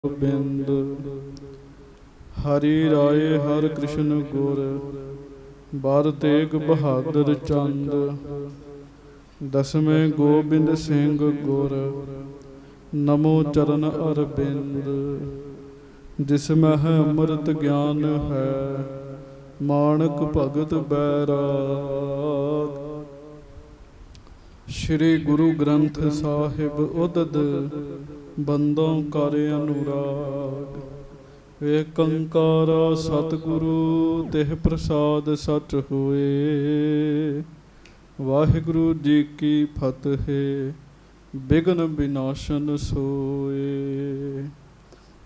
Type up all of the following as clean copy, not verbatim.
ਬਿੰਦ ਹਰੀ ਰਾਏ ਹਰ ਕ੍ਰਿਸ਼ਨ ਗੁਰ ਬਾਰ ਤੇਗ ਬਹਾਦਰ ਚੰਦ ਦਸਵੇਂ ਗੋਬਿੰਦ ਸਿੰਘ ਗੁਰ ਨਮੋ ਚਰਨ ਅਰਬਿੰਦ ਜਿਸ ਮਹਿ ਅੰਮ੍ਰਿਤ ਗਿਆਨ ਹੈ ਮਾਨਕ ਭਗਤ ਬੈਰਾਗ। ਸ਼੍ਰੀ ਗੁਰੂ ਗ੍ਰੰਥ ਸਾਹਿਬ ਉਦਦ ਬੰਦੋਂ ਕਰ ਅਨੁਰਾਗ। ਏਕ ਓੰਕਾਰ ਸਤਿਗੁਰੂ ਤਿਹ ਪ੍ਰਸਾਦ ਸਚ ਹੋਏ। ਵਾਹਿਗੁਰੂ ਜੀ ਕੀ ਫਤਿਹ। ਬਿਘਨ ਵਿਨਾਸ਼ਨ ਸੋਏ।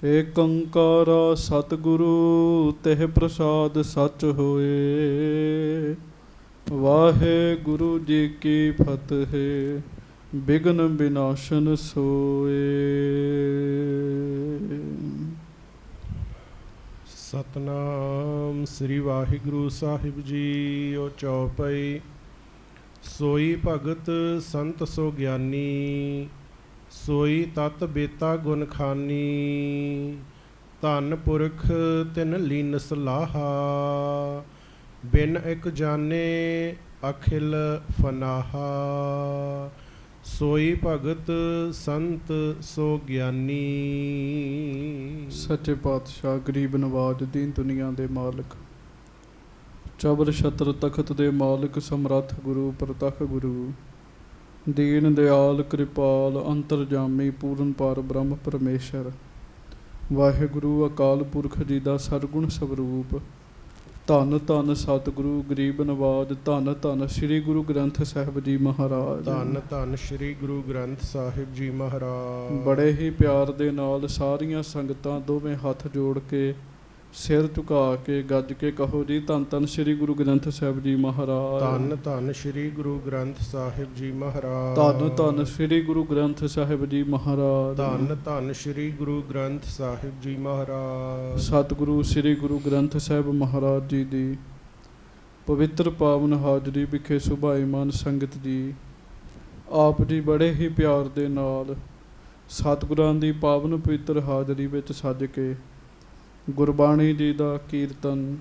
ਏਕ ਓੰਕਾਰ ਸਤਿਗੁਰੂ ਤਿਹ ਪ੍ਰਸਾਦ ਸਚ ਹੋਏ। ਵਾਹਿਗੁਰੂ ਜੀ ਕੀ ਫਤਿਹ। ਬਿਘਨ ਵਿਨਾਸ਼ਨ ਸੋਏ। ਸਤਨਾਮ ਸ੍ਰੀ ਵਾਹਿਗੁਰੂ ਸਾਹਿਬ ਜੀ। ਓ ਚੌਪਈ। ਸੋਈ ਭਗਤ ਸੰਤ ਸੋ ਗਿਆਨੀ, ਸੋਈ ਤਤ ਬੇਤਾ ਗੁਣ ਖਾਨੀ। ਧੰਨ ਪੁਰਖ ਤਿਨ ਲੀਨ ਸਲਾਹਾ, ਬਿਨ ਇਕ ਜਾਣੇ ਅਖਿਲ ਫਨਾਹਾ। ਸੋਈ ਭਗਤ ਸੰਤ ਸੋ ਗਿਆਨੀ। ਸੱਚੇ ਪਾਤਸ਼ਾਹ ਗਰੀਬ ਨਵਾਜ ਦੀਨ ਦੁਨੀਆ ਦੇ ਮਾਲਕ, ਚਬਰ ਛਤਰ ਤਖਤ ਦੇ ਮਾਲਕ, ਸਮਰੱਥ ਗੁਰੂ ਪ੍ਰਤੱਖ ਗੁਰੂ, ਦੀਨ ਦਿਆਲ ਕਿਰਪਾਲ ਅੰਤਰਜਾਮੀ ਪੂਰਨ ਪਾਰ ਬ੍ਰਹਮ ਪਰਮੇਸ਼ਰ ਵਾਹਿਗੁਰੂ ਅਕਾਲ ਪੁਰਖ ਜੀ ਦਾ ਸਰਗੁਣ ਸਵਰੂਪ। ਧੰਨ ਧੰਨ ਸਤਿਗੁਰੂ ਗਰੀਬ ਨਵਾਜ। ਧੰਨ ਧੰਨ ਸ੍ਰੀ ਗੁਰੂ ਗ੍ਰੰਥ ਸਾਹਿਬ ਜੀ ਮਹਾਰਾਜ। ਧੰਨ ਧੰਨ ਸ੍ਰੀ ਗੁਰੂ ਗ੍ਰੰਥ ਸਾਹਿਬ ਜੀ ਮਹਾਰਾਜ। ਬੜੇ ਹੀ ਪਿਆਰ ਦੇ ਨਾਲ ਸਾਰੀਆਂ ਸੰਗਤਾਂ ਦੋਵੇਂ ਹੱਥ ਜੋੜ ਕੇ ਸਿਰ ਝੁਕਾ ਕੇ ਗੱਜ ਕੇ ਕਹੋ ਜੀ, ਧੰਨ ਧੰਨ ਸ੍ਰੀ ਗੁਰੂ ਗ੍ਰੰਥ ਸਾਹਿਬ ਜੀ ਮਹਾਰਾਜ। ਧੰਨ ਧੰਨ ਸ੍ਰੀ ਗੁਰੂ ਗ੍ਰੰਥ ਸਾਹਿਬ ਜੀ ਮਹਾਰਾਜ। ਧੰਨ ਧੰਨ ਸ੍ਰੀ ਗੁਰੂ ਗ੍ਰੰਥ ਸਾਹਿਬ ਜੀ ਮਹਾਰਾਜ। ਧੰਨ ਧੰਨ ਸ੍ਰੀ ਗੁਰੂ ਗ੍ਰੰਥ ਸਾਹਿਬ ਜੀ ਮਹਾਰਾਜ। ਸਤਿਗੁਰੂ ਸ੍ਰੀ ਗੁਰੂ ਗ੍ਰੰਥ ਸਾਹਿਬ ਮਹਾਰਾਜ ਜੀ ਦੀ ਪਵਿੱਤਰ ਪਾਵਨ ਹਾਜ਼ਰੀ ਵਿਖੇ ਸੁਭਾਈਮਾਨ ਸੰਗਤ ਜੀ, ਆਪ ਜੀ ਬੜੇ ਹੀ ਪਿਆਰ ਦੇ ਨਾਲ ਸਤਿਗੁਰਾਂ ਦੀ ਪਾਵਨ ਪਵਿੱਤਰ ਹਾਜ਼ਰੀ ਵਿੱਚ ਸੱਜ ਕੇ ਗੁਰਬਾਣੀ ਜੀ ਦਾ ਕੀਰਤਨ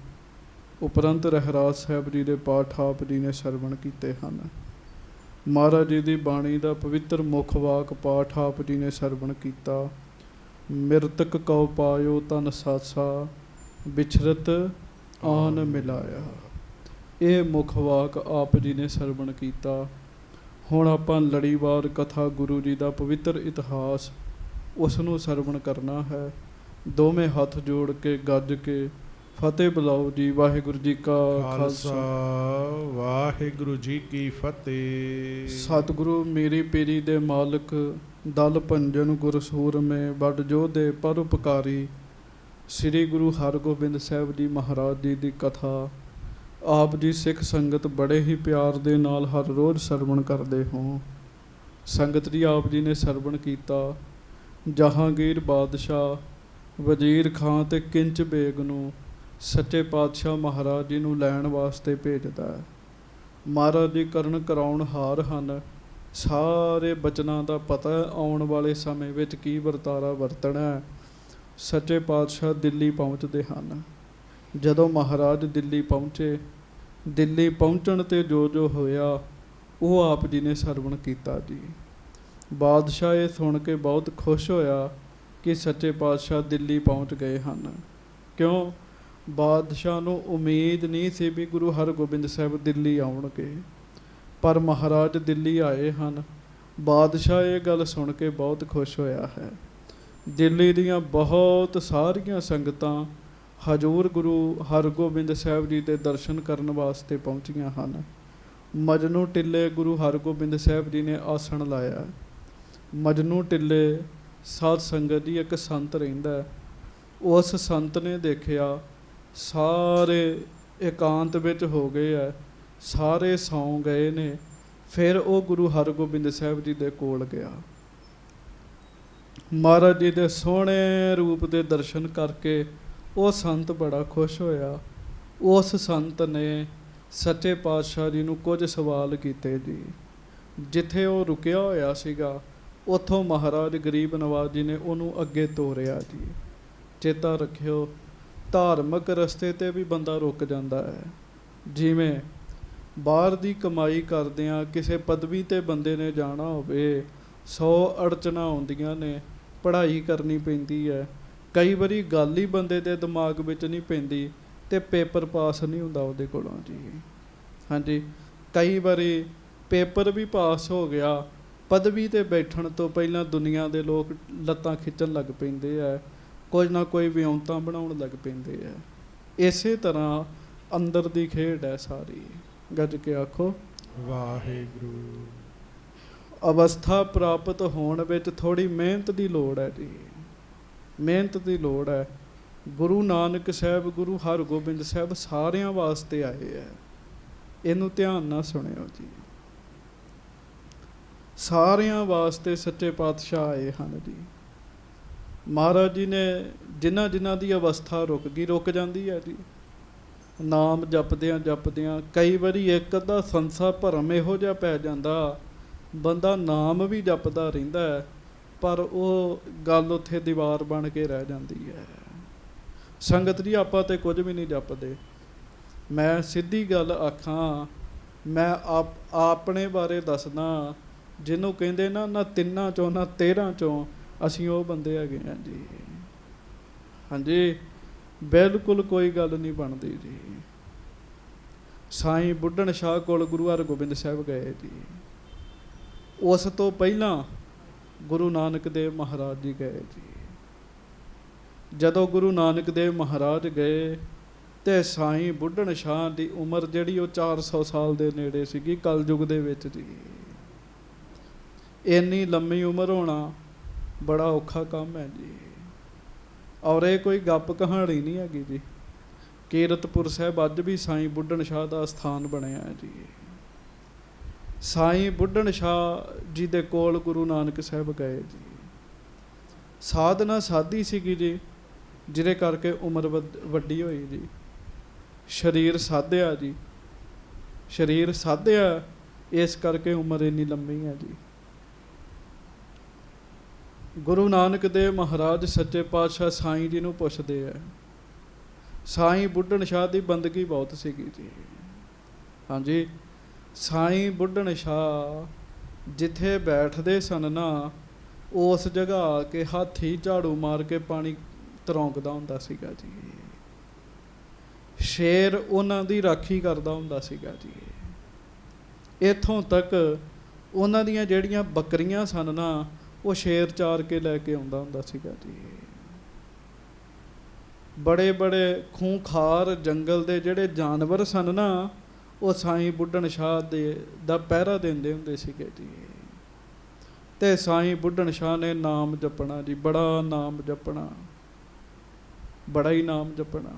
ਉਪਰੰਤ ਰਹਿਰਾਸ ਸਾਹਿਬ ਜੀ ਦੇ ਪਾਠ ਆਪ ਜੀ ਨੇ ਸਰਵਣ ਕੀਤੇ ਹਨ। ਮਹਾਰਾਜ ਜੀ ਦੀ ਬਾਣੀ ਦਾ ਪਵਿੱਤਰ ਮੁੱਖ ਵਾਕ ਪਾਠ ਆਪ ਜੀ ਨੇ ਸਰਵਣ ਕੀਤਾ। ਮਿਰਤਕ ਕਉ ਪਾਇਓ ਤਨ ਸਾਸਾ, ਵਿਛਰਤ ਆਨ ਮਿਲਾਇਆ। ਇਹ ਮੁੱਖ ਵਾਕ ਆਪ ਜੀ ਨੇ ਸਰਵਣ ਕੀਤਾ। ਹੁਣ ਆਪਾਂ ਲੜੀਵਾਰ ਕਥਾ ਗੁਰੂ ਜੀ ਦਾ ਪਵਿੱਤਰ ਇਤਿਹਾਸ ਉਸ ਨੂੰ ਸਰਵਣ ਕਰਨਾ ਹੈ। ਦੋਵੇਂ ਹੱਥ ਜੋੜ ਕੇ ਗੱਜ ਕੇ ਫਤਿਹ ਬੁਲਾਓ ਜੀ। ਵਾਹਿਗੁਰੂ ਜੀ ਕਾ ਖਾਲਸਾ, ਵਾਹਿਗੁਰੂ ਜੀ ਕੀ ਫਤਿਹ। ਸਤਿਗੁਰੂ ਮੇਰੀ ਪੀਰੀ ਦੇ ਮਾਲਕ, ਦਲ ਭੰਜਨ ਗੁਰ ਸੂਰਮੇ, ਵੱਡ ਜੋਧੇ ਪਰਉਪਕਾਰੀ, ਸ੍ਰੀ ਗੁਰੂ ਹਰਗੋਬਿੰਦ ਸਾਹਿਬ ਜੀ ਮਹਾਰਾਜ ਜੀ ਦੀ ਕਥਾ ਆਪ ਜੀ ਸਿੱਖ ਸੰਗਤ ਬੜੇ ਹੀ ਪਿਆਰ ਦੇ ਨਾਲ ਹਰ ਰੋਜ਼ ਸਰਵਣ ਕਰਦੇ ਹੋ। ਸੰਗਤ ਜੀ ਆਪ ਜੀ ਨੇ ਸਰਵਣ ਕੀਤਾ। ਜਹਾਂਗੀਰ ਬਾਦਸ਼ਾਹ, ਵਜ਼ੀਰ ਖਾਂ ਤੇ ਕਿੰਚ ਬੇਗ ਨੂੰ ਸੱਚੇ ਪਾਤਸ਼ਾਹ ਮਹਾਰਾਜ ਜੀ ਨੂੰ ਲੈਣ ਵਾਸਤੇ ਭੇਜਦਾ ਹੈ। ਮਹਾਰਾਜ ਜੀ ਕਰਨ ਕਰਾਉਣ ਹਾਰ ਹਨ। ਸਾਰੇ ਬਚਨਾਂ ਦਾ ਪਤਾ ਆਉਣ ਵਾਲੇ ਸਮੇਂ ਵਿੱਚ ਕੀ ਵਰਤਾਰਾ ਵਰਤਣਾ। ਸੱਚੇ ਪਾਤਸ਼ਾਹ ਦਿੱਲੀ ਪਹੁੰਚਦੇ ਹਨ। ਜਦੋਂ ਮਹਾਰਾਜ ਦਿੱਲੀ ਪਹੁੰਚੇ, ਦਿੱਲੀ ਪਹੁੰਚਣ 'ਤੇ ਜੋ ਹੋਇਆ ਉਹ ਆਪ ਜੀ ਨੇ ਸਰਵਣ ਕੀਤਾ ਜੀ। ਬਾਦਸ਼ਾਹ ਇਹ ਸੁਣ ਕੇ ਬਹੁਤ ਖੁਸ਼ ਹੋਇਆ ਕਿ ਸੱਚੇ ਪਾਤਸ਼ਾਹ ਦਿੱਲੀ ਪਹੁੰਚ ਗਏ ਹਨ। ਕਿਉਂ? ਬਾਦਸ਼ਾਹ ਨੂੰ ਉਮੀਦ ਨਹੀਂ ਸੀ ਵੀ ਗੁਰੂ ਹਰਗੋਬਿੰਦ ਸਾਹਿਬ ਦਿੱਲੀ ਆਉਣਗੇ, ਪਰ ਮਹਾਰਾਜ ਦਿੱਲੀ ਆਏ ਹਨ। ਬਾਦਸ਼ਾਹ ਇਹ ਗੱਲ ਸੁਣ ਕੇ ਬਹੁਤ ਖੁਸ਼ ਹੋਇਆ ਹੈ। ਦਿੱਲੀ ਦੀਆਂ ਬਹੁਤ ਸਾਰੀਆਂ ਸੰਗਤਾਂ ਹਜ਼ੂਰ ਗੁਰੂ ਹਰਗੋਬਿੰਦ ਸਾਹਿਬ ਜੀ ਦੇ ਦਰਸ਼ਨ ਕਰਨ ਵਾਸਤੇ ਪਹੁੰਚੀਆਂ ਹਨ। ਮਜਨੂ ਟਿੱਲੇ ਗੁਰੂ ਹਰਗੋਬਿੰਦ ਸਾਹਿਬ ਜੀ ਨੇ ਆਸਣ ਲਾਇਆ। ਮਜਨੂ ਟਿੱਲੇ ਸਾਧ ਸੰਗਤ ਜੀ ਇੱਕ ਸੰਤ ਰਹਿੰਦਾ। ਉਸ ਸੰਤ ਨੇ ਦੇਖਿਆ ਸਾਰੇ ਇਕਾਂਤ ਵਿੱਚ ਹੋ ਗਏ ਹੈ, ਸਾਰੇ ਸੌਂ ਗਏ ਨੇ। ਫਿਰ ਉਹ ਗੁਰੂ ਹਰਗੋਬਿੰਦ ਸਾਹਿਬ ਜੀ ਦੇ ਕੋਲ ਗਿਆ। ਮਹਾਰਾਜ ਜੀ ਦੇ ਸੋਹਣੇ ਰੂਪ ਦੇ ਦਰਸ਼ਨ ਕਰਕੇ ਉਹ ਸੰਤ ਬੜਾ ਖੁਸ਼ ਹੋਇਆ। ਉਸ ਸੰਤ ਨੇ ਸੱਚੇ ਪਾਤਸ਼ਾਹ ਜੀ ਨੂੰ ਕੁਝ ਸਵਾਲ ਕੀਤੇ ਜੀ। ਜਿੱਥੇ ਉਹ ਰੁਕਿਆ ਹੋਇਆ ਸੀਗਾ ਉੱਥੋਂ ਮਹਾਰਾਜ ਗਰੀਬ ਨਵਾਜ ਜੀ ਨੇ ਉਹਨੂੰ ਅੱਗੇ ਤੋਰਿਆ ਜੀ। ਚੇਤਾ ਰੱਖਿਓ, ਧਾਰਮਿਕ ਰਸਤੇ 'ਤੇ ਵੀ ਬੰਦਾ ਰੁਕ ਜਾਂਦਾ ਹੈ। ਜਿਵੇਂ ਬਾਹਰ ਦੀ ਕਮਾਈ ਕਰਦਿਆਂ ਕਿਸੇ ਪਦਵੀ 'ਤੇ ਬੰਦੇ ਨੇ ਜਾਣਾ ਹੋਵੇ, 100 ਅੜਚਣਾਂ ਆਉਂਦੀਆਂ ਨੇ, ਪੜ੍ਹਾਈ ਕਰਨੀ ਪੈਂਦੀ ਹੈ। ਕਈ ਵਾਰੀ ਗੱਲ ਹੀ ਬੰਦੇ ਦੇ ਦਿਮਾਗ ਵਿੱਚ ਨਹੀਂ ਪੈਂਦੀ ਅਤੇ ਪੇਪਰ ਪਾਸ ਨਹੀਂ ਹੁੰਦਾ ਉਹਦੇ ਕੋਲੋਂ ਜੀ। ਹਾਂਜੀ, ਕਈ ਵਾਰੀ ਪੇਪਰ ਵੀ ਪਾਸ ਹੋ ਗਿਆ, ਪਦਵੀ 'ਤੇ ਬੈਠਣ ਤੋਂ ਪਹਿਲਾਂ ਦੁਨੀਆ ਦੇ ਲੋਕ ਲੱਤਾਂ ਖਿੱਚਣ ਲੱਗ ਪੈਂਦੇ ਆ, ਕੁਝ ਨਾ ਕੋਈ ਵਿਉਂਤਾਂ ਬਣਾਉਣ ਲੱਗ ਪੈਂਦੇ ਆ। ਇਸੇ ਤਰ੍ਹਾਂ ਅੰਦਰ ਦੀ ਖੇਡ ਹੈ ਸਾਰੀ। ਗੱਜ ਕੇ ਆਖੋ ਵਾਹਿਗੁਰੂ। ਅਵਸਥਾ ਪ੍ਰਾਪਤ ਹੋਣ ਵਿੱਚ ਥੋੜ੍ਹੀ ਮਿਹਨਤ ਦੀ ਲੋੜ ਹੈ ਜੀ, ਮਿਹਨਤ ਦੀ ਲੋੜ ਹੈ। ਗੁਰੂ ਨਾਨਕ ਸਾਹਿਬ, ਗੁਰੂ ਹਰਗੋਬਿੰਦ ਸਾਹਿਬ ਸਾਰਿਆਂ ਵਾਸਤੇ ਆਏ ਹੈ। ਇਹਨੂੰ ਧਿਆਨ ਨਾਲ ਸੁਣਿਓ ਜੀ। ਸਾਰਿਆਂ ਵਾਸਤੇ ਸੱਚੇ ਪਾਤਸ਼ਾਹ ਆਏ ਹਨ ਜੀ। ਮਹਾਰਾਜ ਜੀ ਨੇ ਜਿਨ੍ਹਾਂ ਦੀ ਅਵਸਥਾ ਰੁਕ ਜਾਂਦੀ ਹੈ ਜੀ। ਨਾਮ ਜਪਦਿਆਂ ਕਈ ਵਾਰੀ ਇੱਕ ਅੱਧਾ ਸੰਸਾ ਭਰਮ ਇਹੋ ਜਿਹਾ ਪੈ ਜਾਂਦਾ, ਬੰਦਾ ਨਾਮ ਵੀ ਜਪਦਾ ਰਹਿੰਦਾ ਹੈ, ਪਰ ਉਹ ਗੱਲ ਉੱਥੇ ਦੀਵਾਰ ਬਣ ਕੇ ਰਹਿ ਜਾਂਦੀ ਹੈ। ਸੰਗਤ ਜੀ, ਆਪਾਂ ਤੇ ਕੁਝ ਵੀ ਨਹੀਂ ਜਪਦੇ। ਮੈਂ ਸਿੱਧੀ ਗੱਲ ਆਖਾਂ, ਮੈਂ ਆਪਣੇ ਬਾਰੇ ਦੱਸਦਾ, ਜਿਹਨੂੰ ਕਹਿੰਦੇ ਨਾ ਤਿੰਨਾਂ ਚੋਂ ਨਾ 13 ਚੋਂ, ਅਸੀਂ ਉਹ ਬੰਦੇ ਹੈਗੇ ਹਾਂ ਜੀ। ਹਾਂਜੀ, ਬਿਲਕੁਲ ਕੋਈ ਗੱਲ ਨਹੀਂ ਬਣਦੀ ਜੀ। ਸਾਈਂ ਬੁੱਢਣ ਸ਼ਾਹ ਕੋਲ ਗੁਰੂ ਹਰਗੋਬਿੰਦ ਸਾਹਿਬ ਗਏ ਜੀ। ਉਸ ਤੋਂ ਪਹਿਲਾਂ ਗੁਰੂ ਨਾਨਕ ਦੇਵ ਮਹਾਰਾਜ ਜੀ ਗਏ ਜੀ। ਜਦੋਂ ਗੁਰੂ ਨਾਨਕ ਦੇਵ ਮਹਾਰਾਜ ਗਏ ਤੇ ਸਾਈਂ ਬੁੱਢਣ ਸ਼ਾਹ ਦੀ ਉਮਰ ਜਿਹੜੀ ਉਹ 400 ਸਾਲ ਦੇ ਨੇੜੇ ਸੀਗੀ ਕਲਯੁਗ ਦੇ ਵਿੱਚ ਜੀ। ਇੰਨੀ ਲੰਮੀ ਉਮਰ ਹੋਣਾ ਬੜਾ ਔਖਾ ਕੰਮ ਹੈ ਜੀ। ਔਰ ਇਹ ਕੋਈ ਗੱਪ ਕਹਾਣੀ ਨਹੀਂ ਹੈਗੀ ਜੀ। ਕੀਰਤਪੁਰ ਸਾਹਿਬ ਅੱਜ ਵੀ ਸਾਈਂ ਬੁੱਢਣ ਸ਼ਾਹ ਦਾ ਸਥਾਨ ਬਣਿਆ ਹੈ ਜੀ। ਸਾਈਂ ਬੁੱਢਣ ਸ਼ਾਹ ਜੀ ਦੇ ਕੋਲ ਗੁਰੂ ਨਾਨਕ ਸਾਹਿਬ ਗਏ ਜੀ। ਸਾਧਨਾ ਸਾਧੀ ਸੀਗੀ ਜੀ, ਜਿਹਦੇ ਕਰਕੇ ਉਮਰ ਵੱਡੀ ਹੋਈ ਜੀ। ਸਰੀਰ ਸਾਧਿਆ ਜੀ, ਸਰੀਰ ਸਾਧਿਆ, ਇਸ ਕਰਕੇ ਉਮਰ ਇੰਨੀ ਲੰਮੀ ਹੈ ਜੀ। ਗੁਰੂ ਨਾਨਕ ਦੇਵ ਮਹਾਰਾਜ ਸੱਚੇ ਪਾਤਸ਼ਾਹ ਸਾਈਂ ਜੀ ਨੂੰ ਪੁੱਛਦੇ ਆ, ਸਾਈਂ ਬੁੱਢਣ ਸ਼ਾਹ ਦੀ ਬੰਦਗੀ ਬਹੁਤ ਸੀਗੀ ਜੀ। ਹਾਂਜੀ, ਸਾਈਂ ਬੁੱਢਣ ਸ਼ਾਹ ਜਿੱਥੇ ਬੈਠਦੇ ਸਨ ਨਾ, ਉਸ ਜਗ੍ਹਾ ਆ ਕੇ ਹਾਥੀ ਝਾੜੂ ਮਾਰ ਕੇ ਪਾਣੀ ਤਰੌਂਕਦਾ ਹੁੰਦਾ ਸੀਗਾ ਜੀ। ਸ਼ੇਰ ਉਹਨਾਂ ਦੀ ਰਾਖੀ ਕਰਦਾ ਹੁੰਦਾ ਸੀਗਾ ਜੀ। ਇੱਥੋਂ ਤੱਕ ਉਹਨਾਂ ਦੀਆਂ ਜਿਹੜੀਆਂ ਬੱਕਰੀਆਂ ਸਨ ਨਾ, ਉਹ ਸ਼ੇਰ ਚਾਰ ਕੇ ਲੈ ਕੇ ਆਉਂਦਾ ਹੁੰਦਾ ਸੀਗਾ ਜੀ। ਬੜੇ ਬੜੇ ਖੂੰਖਾਰ ਜੰਗਲ ਦੇ ਜਿਹੜੇ ਜਾਨਵਰ ਸਨ ਨਾ, ਉਹ ਸਾਈਂ ਬੁੱਢਣ ਸ਼ਾਹ ਦਾ ਪਹਿਰਾ ਦਿੰਦੇ ਹੁੰਦੇ ਸੀਗੇ ਜੀ। ਤੇ ਸਾਈਂ ਬੁੱਢਣ ਸ਼ਾਹ ਨੇ ਨਾਮ ਜਪਣਾ ਜੀ, ਬੜਾ ਨਾਮ ਜਪਣਾ, ਬੜਾ ਹੀ ਨਾਮ ਜਪਣਾ।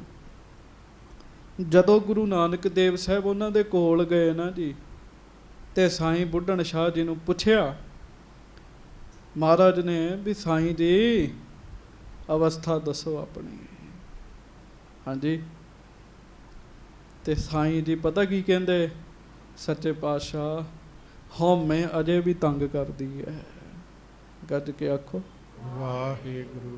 ਜਦੋਂ ਗੁਰੂ ਨਾਨਕ ਦੇਵ ਸਾਹਿਬ ਉਹਨਾਂ ਦੇ ਕੋਲ ਗਏ ਨਾ ਜੀ, ਤੇ ਸਾਈਂ ਬੁੱਢਣ ਸ਼ਾਹ ਜੀ ਨੂੰ ਪੁੱਛਿਆ ਮਹਾਰਾਜ ਨੇ ਵੀ ਸਾਈਂ ਜੀ ਅਵਸਥਾ ਦੱਸੋ ਆਪਣੀ। ਹਾਂਜੀ, ਤੇ ਸਾਈਂ ਜੀ ਪਤਾ ਕੀ ਕਹਿੰਦੇ, ਸੱਚੇ ਪਾਤਸ਼ਾਹ ਹਉਮੈ ਅਜੇ ਵੀ ਤੰਗ ਕਰਦੀ ਹੈ। ਗੱਜ ਕੇ ਆਖੋ ਵਾਹਿਗੁਰੂ।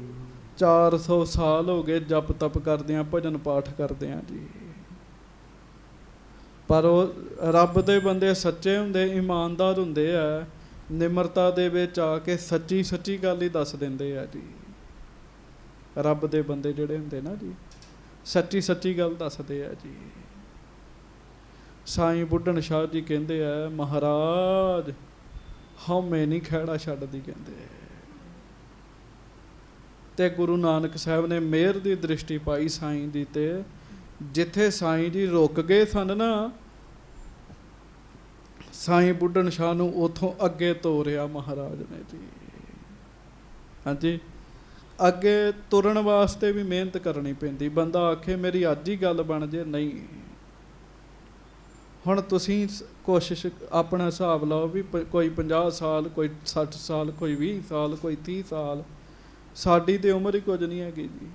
400 ਸਾਲ ਹੋ ਗਏ ਜਪ ਤਪ ਕਰਦਿਆਂ, ਭਜਨ ਪਾਠ ਕਰਦਿਆਂ ਜੀ। ਪਰ ਉਹ ਰੱਬ ਦੇ ਬੰਦੇ ਸੱਚੇ ਹੁੰਦੇ, ਇਮਾਨਦਾਰ ਹੁੰਦੇ ਆ, ਨਿਮਰਤਾ ਦੇ ਵਿੱਚ ਆ ਕੇ ਸੱਚੀ ਗੱਲ ਹੀ ਦੱਸ ਦਿੰਦੇ ਆ ਜੀ। ਰੱਬ ਦੇ ਬੰਦੇ ਜਿਹੜੇ ਹੁੰਦੇ ਨਾ ਜੀ, ਸੱਚੀ ਗੱਲ ਦੱਸਦੇ ਆ ਜੀ। ਸਾਈਂ ਬੁੱਢਣ ਸ਼ਾਹ ਜੀ ਕਹਿੰਦੇ ਆ, ਮਹਾਰਾਜ ਹਉਮੈ ਨਹੀਂ ਖਹਿੜਾ ਛੱਡਦੀ ਕਹਿੰਦੇ। ਤੇ ਗੁਰੂ ਨਾਨਕ ਸਾਹਿਬ ਨੇ ਮਿਹਰ ਦੀ ਦ੍ਰਿਸ਼ਟੀ ਪਾਈ ਸਾਈਂ ਦੀ ਤੇ, ਜਿੱਥੇ ਸਾਈਂ ਜੀ ਰੁਕ ਗਏ ਸਨ ਨਾ, ਸਾਈਂ ਬੁੱਢਣ ਸ਼ਾਹ ਨੂੰ ਉੱਥੋਂ ਅੱਗੇ ਤੋਰਿਆ ਮਹਾਰਾਜ ਨੇ ਜੀ। ਹਾਂਜੀ, ਅੱਗੇ ਤੁਰਨ ਵਾਸਤੇ ਵੀ ਮਿਹਨਤ ਕਰਨੀ ਪੈਂਦੀ। ਬੰਦਾ ਆਖੇ ਮੇਰੀ ਅੱਜ ਹੀ ਗੱਲ ਬਣ ਜੇ, ਨਹੀਂ। ਹੁਣ ਤੁਸੀਂ ਕੋਸ਼ਿਸ਼ ਆਪਣਾ ਹਿਸਾਬ ਲਾਓ ਵੀ ਕੋਈ 50 ਸਾਲ, ਕੋਈ 60 ਸਾਲ, ਕੋਈ 20 ਸਾਲ, ਕੋਈ 30 ਸਾਲ। ਸਾਡੀ ਤੇ ਉਮਰ ਹੀ ਕੁਝ ਨਹੀਂ ਹੈਗੀ ਜੀ।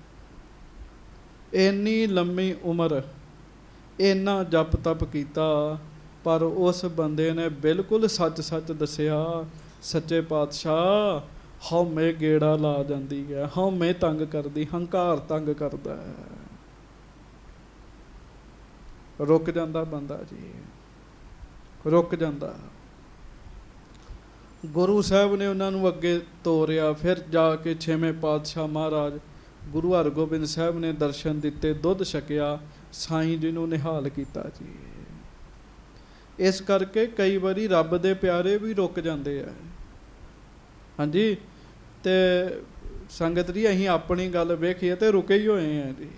ਇੰਨੀ ਲੰਮੀ ਉਮਰ, ਇੰਨਾ ਜਪ ਤਪ ਕੀਤਾ, ਪਰ ਉਸ ਬੰਦੇ ਨੇ ਬਿਲਕੁਲ ਸੱਚ ਦੱਸਿਆ ਸੱਚੇ ਪਾਤਸ਼ਾਹ ਹਉਮੈ ਗੇੜਾ ਲਾ ਜਾਂਦੀ ਹੈ, ਹਉਮੈ ਤੰਗ ਕਰਦੀ, ਹੰਕਾਰ ਤੰਗ ਕਰਦਾ ਹੈ। ਰੁਕ ਜਾਂਦਾ ਬੰਦਾ ਜੀ, ਰੁਕ ਜਾਂਦਾ। ਗੁਰੂ ਸਾਹਿਬ ਨੇ ਉਹਨਾਂ ਨੂੰ ਅੱਗੇ ਤੋਰਿਆ। ਫਿਰ ਜਾ ਕੇ ਛੇਵੇਂ ਪਾਤਸ਼ਾਹ ਮਹਾਰਾਜ ਗੁਰੂ ਹਰਗੋਬਿੰਦ ਸਾਹਿਬ ਨੇ ਦਰਸ਼ਨ ਦਿੱਤੇ, ਦੁੱਧ ਛਕਿਆ, ਸਾਈਂ ਜੀ ਨੂੰ ਨਿਹਾਲ ਕੀਤਾ ਜੀ। ਇਸ ਕਰਕੇ ਕਈ ਵਾਰੀ ਰੱਬ ਦੇ ਪਿਆਰੇ ਵੀ ਰੁਕ ਜਾਂਦੇ ਆ। ਹਾਂਜੀ, ਤੇ ਸੰਗਤ ਜੀ ਅਸੀਂ ਆਪਣੀ ਗੱਲ ਵੇਖੀਏ ਤੇ ਰੁਕੇ ਹੀ ਹੋਏ ਆ ਜੀ।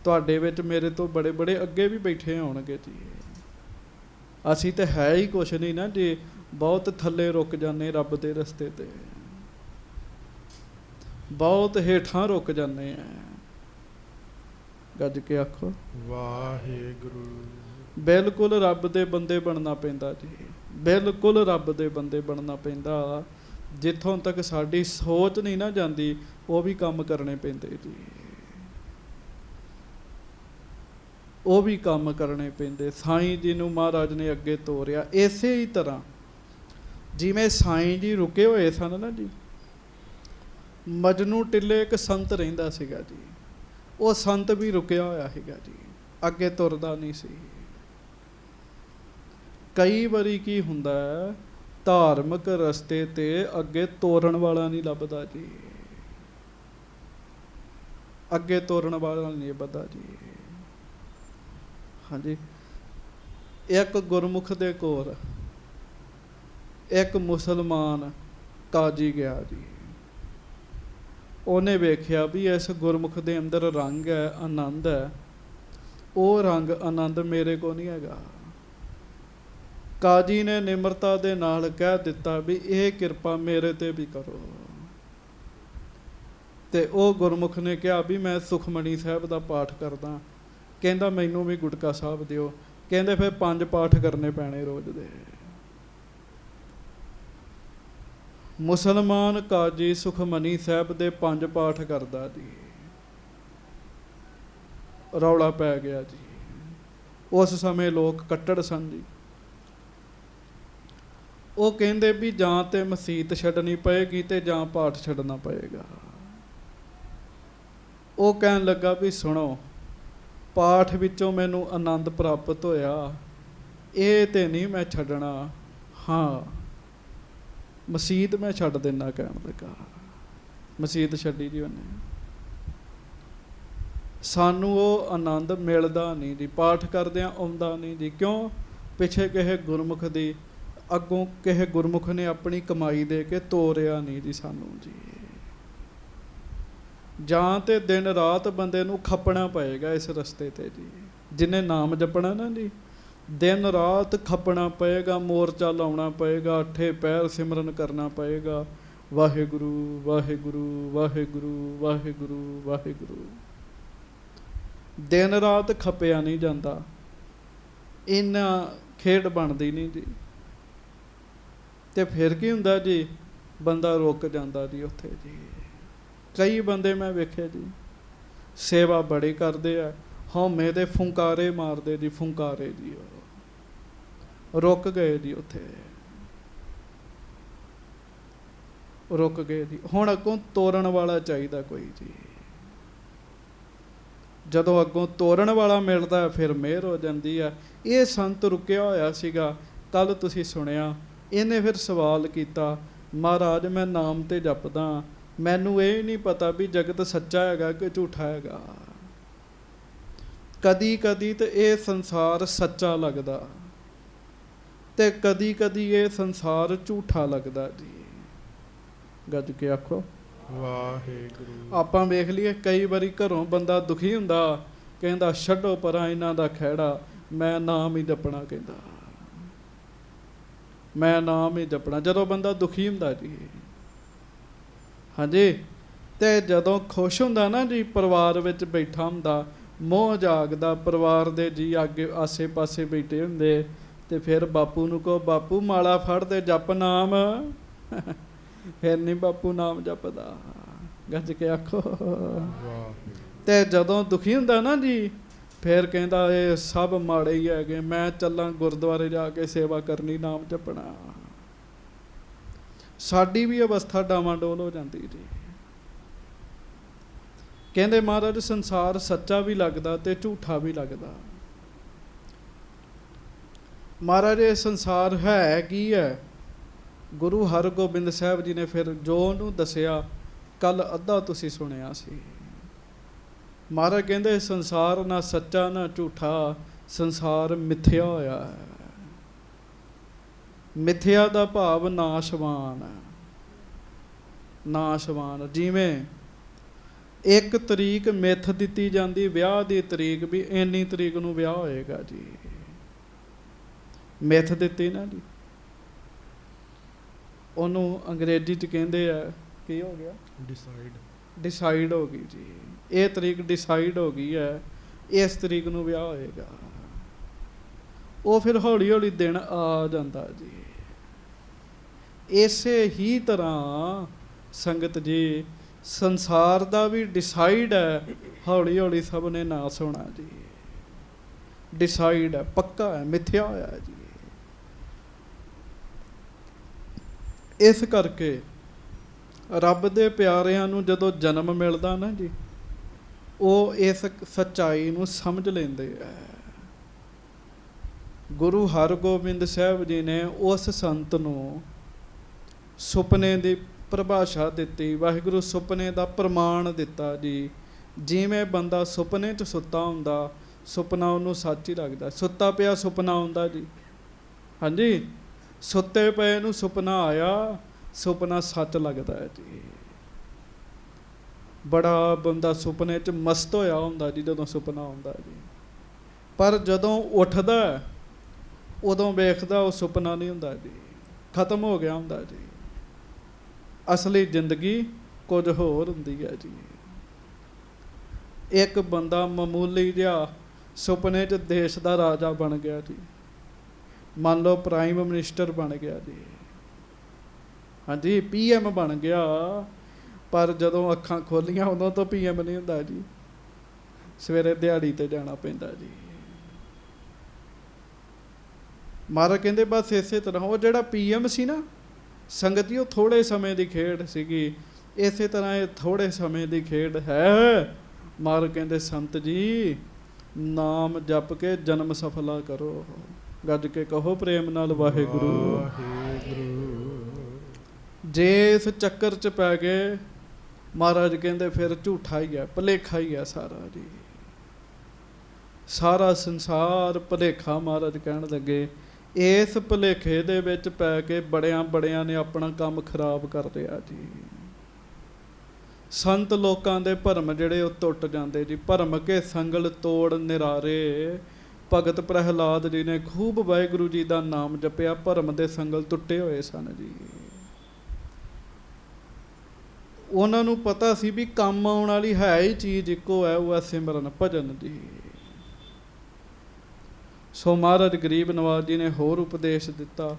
ਤੁਹਾਡੇ ਵਿੱਚ ਮੇਰੇ ਤੋਂ ਬੜੇ ਬੜੇ ਅੱਗੇ ਵੀ ਬੈਠੇ ਹੋਣਗੇ ਜੀ। ਅਸੀਂ ਤੇ ਹੈ ਹੀ ਕੁਛ ਨਹੀਂ ਨਾ ਜੀ, ਬਹੁਤ ਥੱਲੇ ਰੁਕ ਜਾਂਦੇ ਰੱਬ ਦੇ ਰਸਤੇ ਤੇ, ਬਹੁਤ ਹੇਠਾਂ ਰੁਕ ਜਾਂਦੇ ਆ। ਗੱਜ ਕੇ ਆਖੋ ਵਾਹਿਗੁਰੂ। ਬਿਲਕੁਲ ਰੱਬ ਦੇ ਬੰਦੇ ਬਣਨਾ ਪੈਂਦਾ ਜੀ, ਬਿਲਕੁਲ ਰੱਬ ਦੇ ਬੰਦੇ ਬਣਨਾ ਪੈਂਦਾ। ਜਿੱਥੋਂ ਤੱਕ ਸਾਡੀ ਸੋਚ ਨਹੀਂ ਨਾ ਜਾਂਦੀ ਉਹ ਵੀ ਕੰਮ ਕਰਨੇ ਪੈਂਦੇ ਜੀ, ਉਹ ਵੀ ਕੰਮ ਕਰਨੇ ਪੈਂਦੇ। ਸਾਈਂ ਜੀ ਨੂੰ ਮਹਾਰਾਜ ਨੇ ਅੱਗੇ ਤੋਰਿਆ। ਇਸੇ ਹੀ ਤਰ੍ਹਾਂ ਜਿਵੇਂ ਸਾਈਂ ਜੀ ਰੁਕੇ ਹੋਏ ਸਨ ਨਾ ਜੀ, ਮਜਨੂ ਟਿੱਲੇ ਇੱਕ ਸੰਤ ਰਹਿੰਦਾ ਸੀਗਾ ਜੀ, ਉਹ ਸੰਤ ਵੀ ਰੁਕਿਆ ਹੋਇਆ ਸੀਗਾ ਜੀ, ਅੱਗੇ ਤੁਰਦਾ ਨਹੀਂ ਸੀ। ਕਈ ਵਾਰੀ ਕੀ ਹੁੰਦਾ ਹੈ, ਧਾਰਮਿਕ ਰਸਤੇ ਤੇ ਅੱਗੇ ਤੋਰਨ ਵਾਲਾ ਨਹੀਂ ਲੱਭਦਾ ਜੀ, ਅੱਗੇ ਤੋਰਨ ਵਾਲਾ ਨਹੀਂ ਲੱਭਦਾ ਜੀ। ਹਾਂਜੀ, ਇੱਕ ਗੁਰਮੁਖ ਦੇ ਕੋਲ ਇੱਕ ਮੁਸਲਮਾਨ ਕਾਜੀ ਗਿਆ ਜੀ। ਉਹਨੇ ਵੇਖਿਆ ਵੀ ਇਸ ਗੁਰਮੁਖ ਦੇ ਅੰਦਰ ਰੰਗ ਹੈ, ਆਨੰਦ ਹੈ, ਉਹ ਰੰਗ ਆਨੰਦ ਮੇਰੇ ਕੋਲ ਨਹੀਂ ਹੈਗਾ। ਕਾਜੀ ਨੇ ਨਿਮਰਤਾ ਦੇ ਨਾਲ ਕਹਿ ਦਿੱਤਾ ਵੀ ਇਹ ਕਿਰਪਾ ਮੇਰੇ ਤੇ ਵੀ ਕਰੋ। ਤੇ ਉਹ ਗੁਰਮੁਖ ਨੇ ਕਿਹਾ ਵੀ ਮੈਂ ਸੁਖਮਣੀ ਸਾਹਿਬ ਦਾ ਪਾਠ ਕਰਦਾ। ਕਹਿੰਦਾ ਮੈਨੂੰ ਵੀ ਗੁਟਕਾ ਸਾਹਿਬ ਦਿਓ। ਕਹਿੰਦੇ ਫਿਰ 5 ਪਾਠ ਕਰਨੇ ਪੈਣੇ ਰੋਜ਼ ਦੇ। ਮੁਸਲਮਾਨ ਕਾਜੀ ਸੁਖਮਨੀ ਸਾਹਿਬ ਦੇ 5 ਪਾਠ ਕਰਦਾ ਜੀ। ਰੌਲਾ ਪੈ ਗਿਆ ਜੀ। ਉਸ ਸਮੇਂ ਲੋਕ ਕੱਟੜ ਸਨ ਜੀ। ਉਹ ਕਹਿੰਦੇ ਵੀ ਜਾਂ ਤੇ ਮਸੀਤ ਛੱਡਣੀ ਪਏਗੀ ਤੇ ਜਾਂ ਪਾਠ ਛੱਡਣਾ ਪਏਗਾ। ਉਹ ਕਹਿਣ ਲੱਗਾ ਵੀ ਸੁਣੋ, ਪਾਠ ਵਿੱਚੋਂ ਮੈਨੂੰ ਆਨੰਦ ਪ੍ਰਾਪਤ ਹੋਇਆ, ਇਹ ਤੇ ਨਹੀਂ ਮੈਂ ਛੱਡਣਾ। ਹਾਂ, ਮਸੀਤ ਮੈਂ ਛੱਡ ਦੇਣਾ। ਕਹਿਣ ਲੱਗਾ ਮਸੀਤ ਛੱਡੀ ਜੀ ਉਹਨੇ। ਸਾਨੂੰ ਉਹ ਆਨੰਦ ਮਿਲਦਾ ਨਹੀਂ ਜੀ, ਪਾਠ ਕਰਦਿਆਂ ਆਉਂਦਾ ਨਹੀਂ ਜੀ। ਕਿਉਂ? ਪਿੱਛੇ ਕਿਸੇ ਗੁਰਮੁਖ ਦੀ, ਅੱਗੋਂ ਕਿਸੇ ਗੁਰਮੁਖ ਨੇ ਆਪਣੀ ਕਮਾਈ ਦੇ ਕੇ ਤੋਰਿਆ ਨਹੀਂ ਜੀ ਸਾਨੂੰ ਜੀ। ਜਾਂ ਤੇ ਦਿਨ ਰਾਤ ਬੰਦੇ ਨੂੰ ਖੱਪਣਾ ਪਏਗਾ ਇਸ ਰਸਤੇ ਤੇ ਜੀ। ਜਿਹਨੇ ਨਾਮ ਜਪਣਾ ਨਾ ਜੀ, ਦਿਨ ਰਾਤ ਖੱਪਣਾ ਪਏਗਾ, ਮੋਰਚਾ ਲਾਉਣਾ ਪਏਗਾ, 8 ਪਹਿਰ ਸਿਮਰਨ ਕਰਨਾ ਪਏਗਾ, ਵਾਹਿਗੁਰੂ ਵਾਹਿਗੁਰੂ ਵਾਹਿਗੁਰੂ ਵਾਹਿਗੁਰੂ ਵਾਹਿਗੁਰੂ। ਦਿਨ ਰਾਤ ਖੱਪਿਆ ਨਹੀਂ ਜਾਂਦਾ, ਇਹਨਾਂ ਖੇਡ ਬਣਦੀ ਨਹੀਂ ਜੀ। ਤੇ ਫਿਰ ਕੀ ਹੁੰਦਾ ਜੀ, ਬੰਦਾ ਰੁਕ ਜਾਂਦਾ ਜੀ ਉੱਥੇ ਜੀ। ਕਈ ਬੰਦੇ ਮੈਂ ਵੇਖੇ ਜੀ, ਸੇਵਾ ਬੜੀ ਕਰਦੇ ਆ, ਹਉਮੈ ਦੇ ਫੁੰਕਾਰੇ ਮਾਰਦੇ ਜੀ, ਫੁੰਕਾਰੇ ਜੀ। ਉਹ ਰੁਕ ਗਏ ਜੀ ਉੱਥੇ, ਰੁਕ ਗਏ ਜੀ। ਹੁਣ ਅੱਗੋਂ ਤੋਰਨ ਵਾਲਾ ਚਾਹੀਦਾ ਕੋਈ ਜੀ। ਜਦੋਂ ਅੱਗੋਂ ਤੋਰਨ ਵਾਲਾ ਮਿਲਦਾ ਫਿਰ ਮਿਹਰ ਹੋ ਜਾਂਦੀ ਆ। ਇਹ ਸੰਤ ਰੁਕਿਆ ਹੋਇਆ ਸੀਗਾ। ਕੱਲ ਤੁਸੀਂ ਸੁਣਿਆ, ਇਹਨੇ ਫਿਰ ਸਵਾਲ ਕੀਤਾ, ਮਹਾਰਾਜ ਮੈਂ ਨਾਮ ਤੇ ਜਪਦਾ, ਮੈਨੂੰ ਇਹ ਨਹੀਂ ਪਤਾ ਵੀ ਜਗਤ ਸੱਚਾ ਹੈਗਾ ਕਿ ਝੂਠਾ ਹੈਗਾ। ਕਦੀ ਕਦੀ ਤੇ ਇਹ ਸੰਸਾਰ ਸੱਚਾ ਲੱਗਦਾ ਤੇ ਕਦੀ ਕਦੀ ਇਹ ਸੰਸਾਰ ਝੂਠਾ ਲੱਗਦਾ ਜੀ। ਗੱਜ ਕੇ ਆਖੋ ਵਾਹਿਗੁਰੂ। ਆਪਾਂ ਵੇਖ ਲਈਏ, ਕਈ ਵਾਰੀ ਘਰੋਂ ਬੰਦਾ ਦੁਖੀ ਹੁੰਦਾ, ਕਹਿੰਦਾ ਛੱਡੋ ਪਰਾਂ ਇਹਨਾਂ ਦਾ ਖਹਿੜਾ, ਮੈਂ ਨਾਮ ਹੀ ਜਪਣਾ। ਕਹਿੰਦਾ ਮੈਂ ਨਾਮ ਹੀ ਜਪਣਾ ਜਦੋਂ ਬੰਦਾ ਦੁਖੀ ਹੁੰਦਾ ਜੀ। ਹਾਂਜੀ, ਤੇ ਜਦੋਂ ਖੁਸ਼ ਹੁੰਦਾ ਨਾ ਜੀ, ਪਰਿਵਾਰ ਵਿੱਚ ਬੈਠਾ ਹੁੰਦਾ, ਮੋਹ ਜਾਗਦਾ, ਪਰਿਵਾਰ ਦੇ ਜੀ ਅੱਗੇ ਆਸੇ ਪਾਸੇ ਬੈਠੇ ਹੁੰਦੇ, ਤੇ ਫਿਰ ਬਾਪੂ ਨੂੰ ਕਹੋ, ਬਾਪੂ ਮਾਲਾ ਫੜ ਤੇ ਜਪ ਨਾਮ। ਫਿਰ ਨਹੀਂ ਬਾਪੂ ਨਾਮ ਜਪਦਾ। ਗੱਜ ਕੇ ਆਖੋ। ਤੇ ਜਦੋਂ ਦੁਖੀ ਹੁੰਦਾ ਨਾ ਜੀ, ਫਿਰ ਕਹਿੰਦਾ ਇਹ ਸਭ ਮਾੜੇ ਹੀ ਹੈਗੇ, ਮੈਂ ਚੱਲਾਂ ਗੁਰਦੁਆਰੇ ਜਾ ਕੇ ਸੇਵਾ ਕਰਨੀ, ਨਾਮ ਜਪਣਾ। ਸਾਡੀ ਵੀ ਅਵਸਥਾ ਡਾਵਾਂਡੋਲ ਹੋ ਜਾਂਦੀ ਜੀ। ਕਹਿੰਦੇ ਮਹਾਰਾਜ ਸੰਸਾਰ ਸੱਚਾ ਵੀ ਲੱਗਦਾ ਤੇ ਝੂਠਾ ਵੀ ਲੱਗਦਾ। ਮਹਾਰਾਜ ਇਹ ਸੰਸਾਰ ਹੈ ਕੀ ਹੈ? ਗੁਰੂ ਹਰਗੋਬਿੰਦ ਸਾਹਿਬ ਜੀ ਨੇ ਫਿਰ ਜੋ ਉਹਨੂੰ ਦੱਸਿਆ, ਕੱਲ ਅੱਧਾ ਤੁਸੀਂ ਸੁਣਿਆ ਸੀ। ਮਹਾਰਾਜ ਕਹਿੰਦੇ ਸੰਸਾਰ ਨਾ ਸੱਚਾ ਨਾ ਝੂਠਾ, ਸੰਸਾਰ ਮਿਥਿਆ ਹੋਇਆ ਹੈ। ਮਿਥਿਆ ਦਾ ਭਾਵ ਨਾਸ਼ਵਾਨ ਹੈ। ਨਾਸ਼ਵਾਨ, ਜਿਵੇਂ ਇੱਕ ਤਰੀਕ ਮਿੱਥ ਦਿੱਤੀ ਜਾਂਦੀ ਵਿਆਹ ਦੀ ਤਰੀਕ, ਵੀ ਇੰਨੀ ਤਰੀਕ ਨੂੰ ਵਿਆਹ ਹੋਏਗਾ ਜੀ, ਮਿੱਥ ਦਿੱਤੀ ਨਾ ਜੀ। ਉਹਨੂੰ ਅੰਗਰੇਜ਼ੀ 'ਚ ਕਹਿੰਦੇ ਆ, ਕੀ ਹੋ ਗਿਆ? ਡਿਸਾਈਡ ਹੋ ਗਈ ਜੀ। ਇਹ ਤਰੀਕ ਡਿਸਾਈਡ ਹੋ ਗਈ ਹੈ, ਇਸ ਤਰੀਕ ਨੂੰ ਵਿਆਹ ਹੋਏਗਾ। ਉਹ ਫਿਰ ਹੌਲੀ ਹੌਲੀ ਦਿਨ ਆ ਜਾਂਦਾ ਜੀ। ਇਸੇ ਹੀ ਤਰ੍ਹਾਂ ਸੰਗਤ ਜੀ ਸੰਸਾਰ ਦਾ ਵੀ ਡਿਸਾਈਡ ਹੈ, ਹੌਲੀ ਹੌਲੀ ਸਭ ਨੇ ਨਾਸ ਹੋਣਾ ਜੀ। ਡਿਸਾਈਡ ਹੈ, ਪੱਕਾ ਹੈ, ਮਿਥਿਆ ਹੋਇਆ ਜੀ। ਇਸ ਕਰਕੇ ਰੱਬ ਦੇ ਪਿਆਰਿਆਂ ਨੂੰ ਜਦੋਂ ਜਨਮ ਮਿਲਦਾ ਨਾ ਜੀ, ਉਹ ਇਸ ਸੱਚਾਈ ਨੂੰ ਸਮਝ ਲੈਂਦੇ ਆ। ਗੁਰੂ ਹਰਗੋਬਿੰਦ ਸਾਹਿਬ ਜੀ ਨੇ ਉਸ ਸੰਤ ਨੂੰ ਸੁਪਨੇ ਦੀ ਪਰਿਭਾਸ਼ਾ ਦਿੱਤੀ। ਵਾਹਿਗੁਰੂ ਸੁਪਨੇ ਦਾ ਪ੍ਰਮਾਣ ਦਿੱਤਾ ਜੀ। ਜਿਵੇਂ ਬੰਦਾ ਸੁਪਨੇ 'ਚ ਸੁੱਤਾ ਹੁੰਦਾ, ਸੁਪਨਾ ਉਹਨੂੰ ਸੱਚ ਹੀ ਲੱਗਦਾ। ਸੁੱਤਾ ਪਿਆ ਸੁਪਨਾ ਆਉਂਦਾ ਜੀ, ਹਾਂਜੀ, ਸੁੱਤੇ ਪਏ ਨੂੰ ਸੁਪਨਾ ਆਇਆ, ਸੁਪਨਾ ਸੱਚ ਲੱਗਦਾ ਹੈ ਜੀ। ਬੜਾ ਬੰਦਾ ਸੁਪਨੇ 'ਚ ਮਸਤ ਹੋਇਆ ਹੁੰਦਾ ਜੀ ਜਦੋਂ ਸੁਪਨਾ ਆਉਂਦਾ ਜੀ, ਪਰ ਜਦੋਂ ਉੱਠਦਾ ਉਦੋਂ ਵੇਖਦਾ ਉਹ ਸੁਪਨਾ ਨਹੀਂ ਹੁੰਦਾ ਜੀ, ਖਤਮ ਹੋ ਗਿਆ ਹੁੰਦਾ ਜੀ। ਅਸਲੀ ਜ਼ਿੰਦਗੀ ਕੁਝ ਹੋਰ ਹੁੰਦੀ ਹੈ ਜੀ। ਇੱਕ ਬੰਦਾ ਮਾਮੂਲੀ ਜਿਹਾ ਸੁਪਨੇ 'ਚ ਦੇਸ਼ ਦਾ ਰਾਜਾ ਬਣ ਗਿਆ ਜੀ, ਮੰਨ ਲਓ ਪ੍ਰਾਈਮ ਮਿਨਿਸਟਰ ਬਣ ਗਿਆ ਜੀ, ਹਾਂਜੀ, PM ਬਣ ਗਿਆ, ਪਰ ਜਦੋਂ ਅੱਖਾਂ ਖੋਲੀਆਂ ਉਦੋਂ ਤੋਂ PM ਨਹੀਂ ਹੁੰਦਾ ਜੀ, ਸਵੇਰੇ ਦਿਹਾੜੀ ਤੇ ਜਾਣਾ ਪੈਂਦਾ ਜੀ। ਮਹਾਰਾਜ ਕਹਿੰਦੇ ਬਸ ਇਸੇ ਤਰ੍ਹਾਂ ਉਹ ਜਿਹੜਾ PM ਸੀ ਨਾ ਸੰਗਤ ਜੀ, ਉਹ ਥੋੜ੍ਹੇ ਸਮੇਂ ਦੀ ਖੇਡ ਸੀਗੀ। ਇਸੇ ਤਰ੍ਹਾਂ ਇਹ ਥੋੜ੍ਹੇ ਸਮੇਂ ਦੀ ਖੇਡ ਹੈ। ਮਹਾਰਾਜ ਕਹਿੰਦੇ ਸੰਤ ਜੀ ਨਾਮ ਜਪ ਕੇ ਜਨਮ ਸਫਲਾ ਕਰੋ, ਗੱਜ ਕੇ ਕਹੋ ਪ੍ਰੇਮ ਨਾਲ ਵਾਹਿਗੁਰੂ। ਜੇ ਇਸ ਚੱਕਰ 'ਚ ਪੈ ਗਏ ਮਹਾਰਾਜ ਕਹਿੰਦੇ ਫਿਰ ਝੂਠਾ ਹੀ ਹੈ, ਭੁਲੇਖਾ ਹੀ ਹੈ ਸਾਰਾ ਜੀ। ਸਾਰਾ ਸੰਸਾਰ ਭੁਲੇਖਾ। ਮਹਾਰਾਜ ਕਹਿਣ ਲੱਗੇ ਇਸ ਭੁਲੇਖੇ ਦੇ ਵਿੱਚ ਪੈ ਕੇ ਬੜਿਆਂ ਨੇ ਆਪਣਾ ਕੰਮ ਖਰਾਬ ਕਰ ਲਿਆ ਜੀ। ਸੰਤ ਲੋਕਾਂ ਦੇ ਭਰਮ ਜਿਹੜੇ ਉਹ ਟੁੱਟ ਜਾਂਦੇ ਜੀ। ਭਰਮ ਕੇ ਸੰਗਲ ਤੋੜ ਨਿਰਾਰੇ, ਭਗਤ ਪ੍ਰਹਿਲਾਦ ਜੀ ਨੇ ਖੂਬ ਵਾਹਿਗੁਰੂ ਜੀ ਦਾ ਨਾਮ ਜਪਿਆ, ਭਰਮ ਦੇ ਸੰਗਲ ਟੁੱਟੇ ਹੋਏ ਸਨ ਜੀ। ਉਹਨਾਂ ਨੂੰ ਪਤਾ ਸੀ ਵੀ ਕੰਮ ਆਉਣ ਵਾਲੀ ਹੈ ਹੀ ਚੀਜ਼ ਇੱਕੋ ਹੈ, ਉਹ ਹੈ ਸਿਮਰਨ ਭਜਨ ਜੀ। ਸੋ ਮਹਾਰਾਜ ਗਰੀਬ ਨਵਾਜ ਜੀ ਨੇ ਹੋਰ ਉਪਦੇਸ਼ ਦਿੱਤਾ,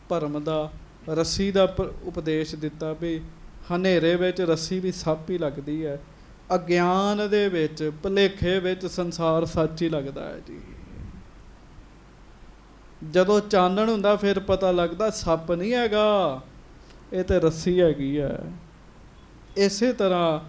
ਭਰਮ ਦਾ, ਰੱਸੀ ਦਾ ਉਪਦੇਸ਼ ਦਿੱਤਾ ਵੀ ਹਨੇਰੇ ਵਿੱਚ ਰੱਸੀ ਵੀ ਸੱਪ ਹੀ ਲੱਗਦੀ ਹੈ, ਅਗਿਆਨ ਦੇ ਵਿੱਚ ਭੁਲੇਖੇ ਵਿੱਚ ਸੰਸਾਰ ਸੱਚ ਹੀ ਲੱਗਦਾ ਹੈ ਜੀ। ਜਦੋਂ ਚਾਨਣ ਹੁੰਦਾ ਫਿਰ ਪਤਾ ਲੱਗਦਾ ਸੱਪ ਨਹੀਂ ਹੈਗਾ, ਇਹ ਤੇ ਰੱਸੀ ਹੈਗੀ ਹੈ। ਇਸੇ ਤਰ੍ਹਾਂ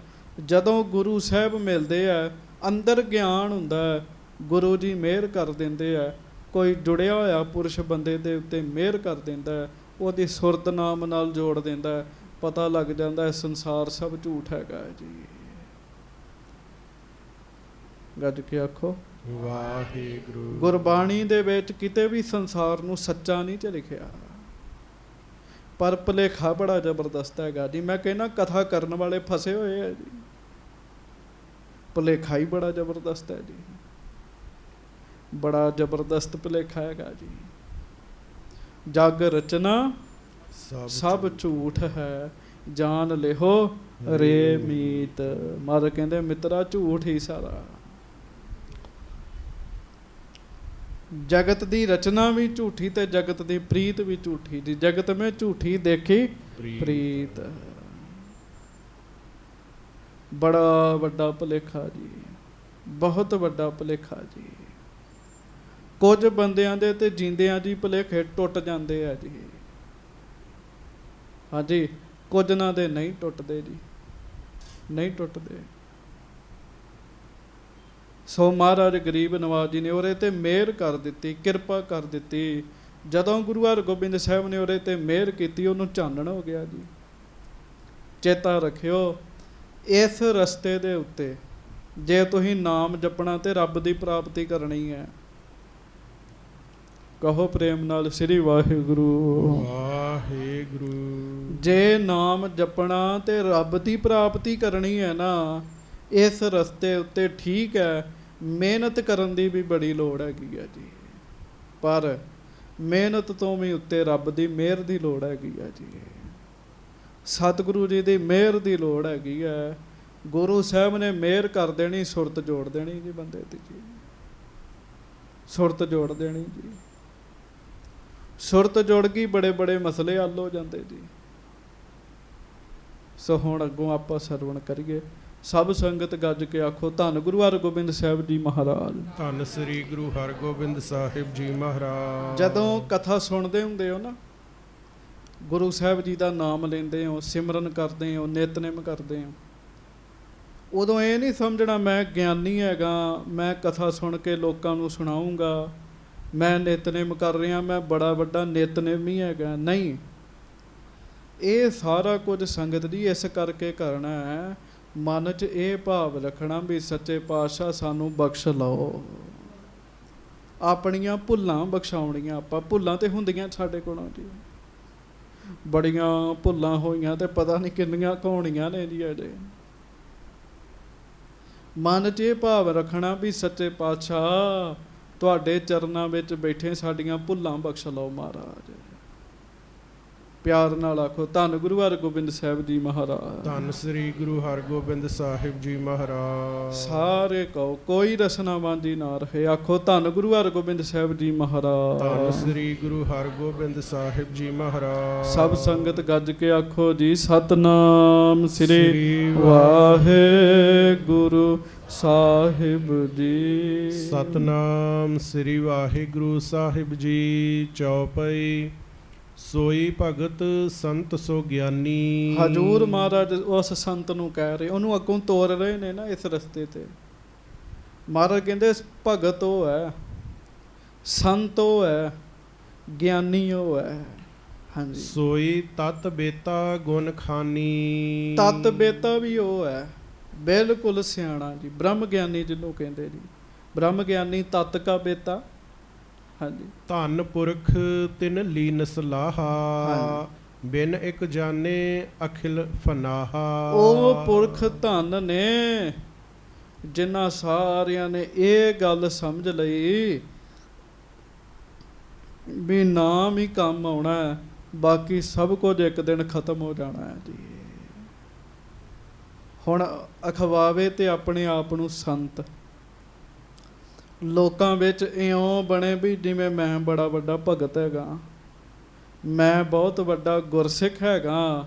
ਜਦੋਂ ਗੁਰੂ ਸਾਹਿਬ ਮਿਲਦੇ ਆ, ਅੰਦਰ ਗਿਆਨ ਹੁੰਦਾ, ਗੁਰੂ ਜੀ ਮਿਹਰ ਕਰ ਦਿੰਦੇ ਆ। ਕੋਈ ਜੁੜਿਆ ਹੋਇਆ ਪੁਰਸ਼ ਬੰਦੇ ਦੇ ਉੱਤੇ ਮਿਹਰ ਕਰ ਦਿੰਦਾ, ਉਹਦੀ ਸੁਰਤ ਨਾਮ ਨਾਲ ਜੋੜ ਦਿੰਦਾ, ਪਤਾ ਲੱਗ ਜਾਂਦਾ ਸੰਸਾਰ ਸਭ ਝੂਠ ਹੈਗਾ ਜੀ। ਗੱਜ ਕੇ ਆਖੋ ਵਾਹਿਗੁਰੂ। ਗੁਰਬਾਣੀ ਦੇ ਵਿੱਚ ਕਿਤੇ ਵੀ ਸੰਸਾਰ ਨੂੰ ਸੱਚਾ ਨਹੀਂ 'ਚ ਲਿਖਿਆ, ਪਰ ਭੁਲੇਖਾ ਬੜਾ ਜ਼ਬਰਦਸਤ ਹੈਗਾ ਜੀ। ਮੈਂ ਕਹਿੰਦਾ ਕਥਾ ਕਰਨ ਵਾਲੇ ਫਸੇ ਹੋਏ ਆ ਜੀ, ਭੁਲੇਖਾ ਹੀ ਬੜਾ ਜ਼ਬਰਦਸਤ ਹੈ ਜੀ, ਬੜਾ ਜ਼ਬਰਦਸਤ ਭੁਲੇਖਾ ਹੈਗਾ ਜੀ। ਜਗ ਰਚਨਾ ਸਭ ਝੂਠ ਹੈ, ਜਾਣ ਲਿਹੋ ਰੇ ਮੀਤ। ਮਹਾਰਾਜ ਕਹਿੰਦੇ ਮਿੱਤਰਾ ਝੂਠ ਹੀ ਸਾਰਾ। ਜਗਤ ਦੀ ਰਚਨਾ ਵੀ ਝੂਠੀ ਤੇ ਜਗਤ ਦੀ ਪ੍ਰੀਤ ਵੀ ਝੂਠੀ ਜੀ। ਜਗਤ ਮੇਂ ਝੂਠੀ ਦੇਖੀ ਪ੍ਰੀਤ, ਬੜਾ ਵੱਡਾ ਭੁਲੇਖਾ ਜੀ, ਬਹੁਤ ਵੱਡਾ ਭੁਲੇਖਾ ਜੀ। ਕੁਝ ਬੰਦਿਆਂ ਦੇ ਤੇ ਜਿੰਦਿਆਂ ਜੀ ਭੁਲੇਖੇ ਟੁੱਟ ਜਾਂਦੇ ਆ ਜੀ। ਹਾਂਜੀ, ਕੁਝ ਨਾ ਦੇ ਨਹੀਂ ਟੁੱਟਦੇ ਜੀ, ਨਹੀਂ ਟੁੱਟਦੇ। ਸੋ ਮਹਾਰਾਜ ਗਰੀਬ ਨਵਾਜ ਜੀ ਨੇ ਉਹਦੇ ਤੇ ਮਿਹਰ ਕਰ ਦਿੱਤੀ, ਕਿਰਪਾ ਕਰ ਦਿੱਤੀ। ਜਦੋਂ ਗੁਰੂ ਹਰਗੋਬਿੰਦ ਸਾਹਿਬ ਨੇ ਉਹਦੇ ਤੇ ਮਿਹਰ ਕੀਤੀ, ਉਹਨੂੰ ਚਾਨਣ ਹੋ ਗਿਆ ਜੀ। ਚੇਤਾ ਰੱਖਿਓ, ਇਸ ਰਸਤੇ ਦੇ ਉੱਤੇ ਜੇ ਤੁਸੀਂ ਨਾਮ ਜਪਣਾ ਤੇ ਰੱਬ ਦੀ ਪ੍ਰਾਪਤੀ ਕਰਨੀ ਹੈ। ਕਹੋ ਪ੍ਰੇਮ ਨਾਲ ਸ੍ਰੀ ਵਾਹਿਗੁਰੂ ਵਾਹਿਗੁਰੂ। ਜੇ ਨਾਮ ਜਪਣਾ ਤੇ ਰੱਬ ਦੀ ਪ੍ਰਾਪਤੀ ਕਰਨੀ ਹੈ ਨਾ, ਇਸ ਰਸਤੇ ਉੱਤੇ ਠੀਕ ਹੈ, ਮਿਹਨਤ ਕਰਨ ਦੀ ਵੀ ਬੜੀ ਲੋੜ ਹੈਗੀ ਹੈ ਜੀ, ਪਰ ਮਿਹਨਤ ਤੋਂ ਵੀ ਉੱਤੇ ਰੱਬ ਦੀ ਮਿਹਰ ਦੀ ਲੋੜ ਹੈਗੀ ਹੈ ਜੀ। ਸਤਿਗੁਰੂ ਜੀ ਦੀ ਮਿਹਰ ਦੀ ਲੋੜ ਹੈਗੀ ਹੈ। ਗੁਰੂ ਸਾਹਿਬ ਨੇ ਮਿਹਰ ਕਰ ਦੇਣੀ, ਸੁਰਤ ਜੋੜ ਦੇਣੀ ਜੀ ਬੰਦੇ ਦੀ ਜੀ, ਸੁਰਤ ਜੋੜ ਦੇਣੀ ਜੀ। ਸੁਰਤ ਜੁੜ ਗਈ, ਬੜੇ ਬੜੇ ਮਸਲੇ ਹੱਲ ਹੋ ਜਾਂਦੇ ਜੀ। ਸੋ ਹੁਣ ਅੱਗੋਂ ਆਪਾਂ ਸਰਵਣ ਕਰੀਏ। ਸਭ ਸੰਗਤ ਗੱਜ ਕੇ ਆਖੋ, ਧੰਨ ਗੁਰੂ ਹਰਗੋਬਿੰਦ ਸਾਹਿਬ ਜੀ ਮਹਾਰਾਜ। ਧੰਨ ਸ੍ਰੀ ਗੁਰੂ ਹਰਗੋਬਿੰਦ ਸਾਹਿਬ ਜੀ ਮਹਾਰਾਜ। ਜਦੋਂ ਕਥਾ ਸੁਣਦੇ ਹੁੰਦੇ ਹੋ ਨਾ, ਗੁਰੂ ਸਾਹਿਬ ਜੀ ਦਾ ਨਾਮ ਲੈਂਦੇ ਹੋ, ਸਿਮਰਨ ਕਰਦੇ ਹੋ, ਨਿਤਨੇਮ ਕਰਦੇ ਹੋ, ਉਦੋਂ ਇਹ ਨਹੀਂ ਸਮਝਣਾ ਮੈਂ ਗਿਆਨੀ ਹੈਗਾ, ਮੈਂ ਕਥਾ ਸੁਣ ਕੇ ਲੋਕਾਂ ਨੂੰ ਸੁਣਾਊਂਗਾ, ਮੈਂ ਨਿਤਨੇਮ ਕਰ ਰਿਹਾ, ਮੈਂ ਬੜਾ ਵੱਡਾ ਨਿਤਨੇਮੀ ਹੈਗਾ। ਨਹੀਂ, ਇਹ ਸਾਰਾ ਕੁਝ ਸੰਗਤ ਦੀ ਇਸ ਕਰਕੇ ਕਰਨਾ ਹੈ, ਮਨ 'ਚ ਇਹ ਭਾਵ ਰੱਖਣਾ ਵੀ ਸੱਚੇ ਪਾਤਸ਼ਾਹ ਸਾਨੂੰ ਬਖਸ਼ ਲਓ, ਆਪਣੀਆਂ ਭੁੱਲਾਂ ਬਖਸ਼ਾਉਣੀਆਂ। ਆਪਾਂ ਭੁੱਲਾਂ ਤੇ ਹੁੰਦੀਆਂ ਸਾਡੇ ਕੋਲੋਂ ਜੀ, ਬੜੀਆਂ ਭੁੱਲਾਂ ਹੋਈਆਂ ਤੇ ਪਤਾ ਨਹੀਂ ਕਿੰਨੀਆਂ ਹੋਣੀਆਂ ਨੇ ਜੀ ਅਜੇ। ਮਨ 'ਚ ਇਹ ਭਾਵ ਰੱਖਣਾ ਵੀ ਸੱਚੇ ਪਾਤਸ਼ਾਹ ਤੁਹਾਡੇ ਚਰਨਾਂ ਵਿੱਚ ਬੈਠੇ ਸਾਡੀਆਂ ਭੁੱਲਾਂ ਬਖਸ਼ ਲਓ ਮਹਾਰਾਜ। ਪਿਆਰ ਨਾਲ ਆਖੋ, ਧੰਨ ਗੁਰੂ ਹਰਗੋਬਿੰਦ ਸਾਹਿਬ ਜੀ ਮਹਾਰਾਜ। ਧੰਨ ਸ੍ਰੀ ਗੁਰੂ ਹਰਗੋਬਿੰਦ ਸਾਹਿਬ ਜੀ ਮਹਾਰਾਜ। ਸਾਰੇ ਕਹੋ, ਕੋਈ ਰਸਨਾ ਵਾਂਝੀ ਨਾ ਰਹੇ। ਆਖੋ, ਧੰਨ ਗੁਰੂ ਹਰਗੋਬਿੰਦ ਸਾਹਿਬ ਜੀ ਮਹਾਰਾਜ। ਧੰਨ ਸ੍ਰੀ ਗੁਰੂ ਹਰਗੋਬਿੰਦ ਸਾਹਿਬ ਜੀ ਮਹਾਰਾਜ। ਸਭ ਸੰਗਤ ਗੱਜ ਕੇ ਆਖੋ ਜੀ, ਸਤਨਾਮ ਸ੍ਰੀ ਵਾਹਿਗੁਰੂ ਸਾਹਿਬ ਜੀ। ਸਤਨਾਮ ਸ੍ਰੀ ਵਾਹਿਗੁਰੂ ਸਾਹਿਬ ਜੀ। ਚੌਪਈ। ਸੋਈ ਭਗਤ ਸੰਤ ਸੋ ਗਿਆਨੀ। ਹਜੂਰ ਮਹਾਰਾਜ ਉਸ ਸੰਤ ਨੂੰ ਕਹਿ ਰਹੇ, ਉਹਨੂੰ ਅੱਗੋਂ ਤੋਰ ਰਹੇ ਨੇ ਨਾ ਇਸ ਰਸਤੇ ਤੇ। ਮਹਾਰਾਜ ਕਹਿੰਦੇ ਭਗਤ ਉਹ ਹੈ, ਸੰਤ ਉਹ ਹੈ, ਗਿਆਨੀ ਉਹ ਹੈ। ਹਾਂਜੀ, ਸੋਈ ਤਤ ਬੇਤਾ ਗੁਣ ਖਾਨੀ। ਤਤ ਬੇਤਾ ਵੀ ਉਹ ਹੈ, ਬਿਲਕੁਲ ਸਿਆਣਾ ਜੀ, ਬ੍ਰਹਮ ਗਿਆਨੀ ਜਿਹਨੂੰ ਕਹਿੰਦੇ ਜੀ। ਬ੍ਰਹਮ ਗਿਆਨੀ ਤਤ ਕਾ ਬੇਤਾ। ਹਾਂਜੀ, ਧੰਨ ਪੁਰਖ ਤਿਨ ਲੀਨ ਸਲਾਹਾ। ਬਿਨ ਇੱਕ ਜਾਣੇ ਅਖਿਲ ਫਨਾਹਾ। ਉਹ ਪੁਰਖ ਧੰਨ ਨੇ ਜਿਨ੍ਹਾਂ ਸਾਰਿਆਂ ਨੇ ਇਹ ਗੱਲ ਸਮਝ ਲਈ ਵੀ ਨਾਮ ਹੀ ਕੰਮ ਆਉਣਾ, ਬਾਕੀ ਸਭ ਕੁਝ ਇੱਕ ਦਿਨ ਖਤਮ ਹੋ ਜਾਣਾ ਹੈ ਜੀ। ਹੁਣ ਅਖਵਾਵੇ ਤੇ ਆਪਣੇ ਆਪ ਨੂੰ ਸੰਤ, ਲੋਕਾਂ ਵਿੱਚ ਇਉਂ ਬਣੇ ਵੀ ਜਿਵੇਂ ਮੈਂ ਬੜਾ ਵੱਡਾ ਭਗਤ ਹੈਗਾ, ਮੈਂ ਬਹੁਤ ਵੱਡਾ ਗੁਰਸਿੱਖ ਹੈਗਾ,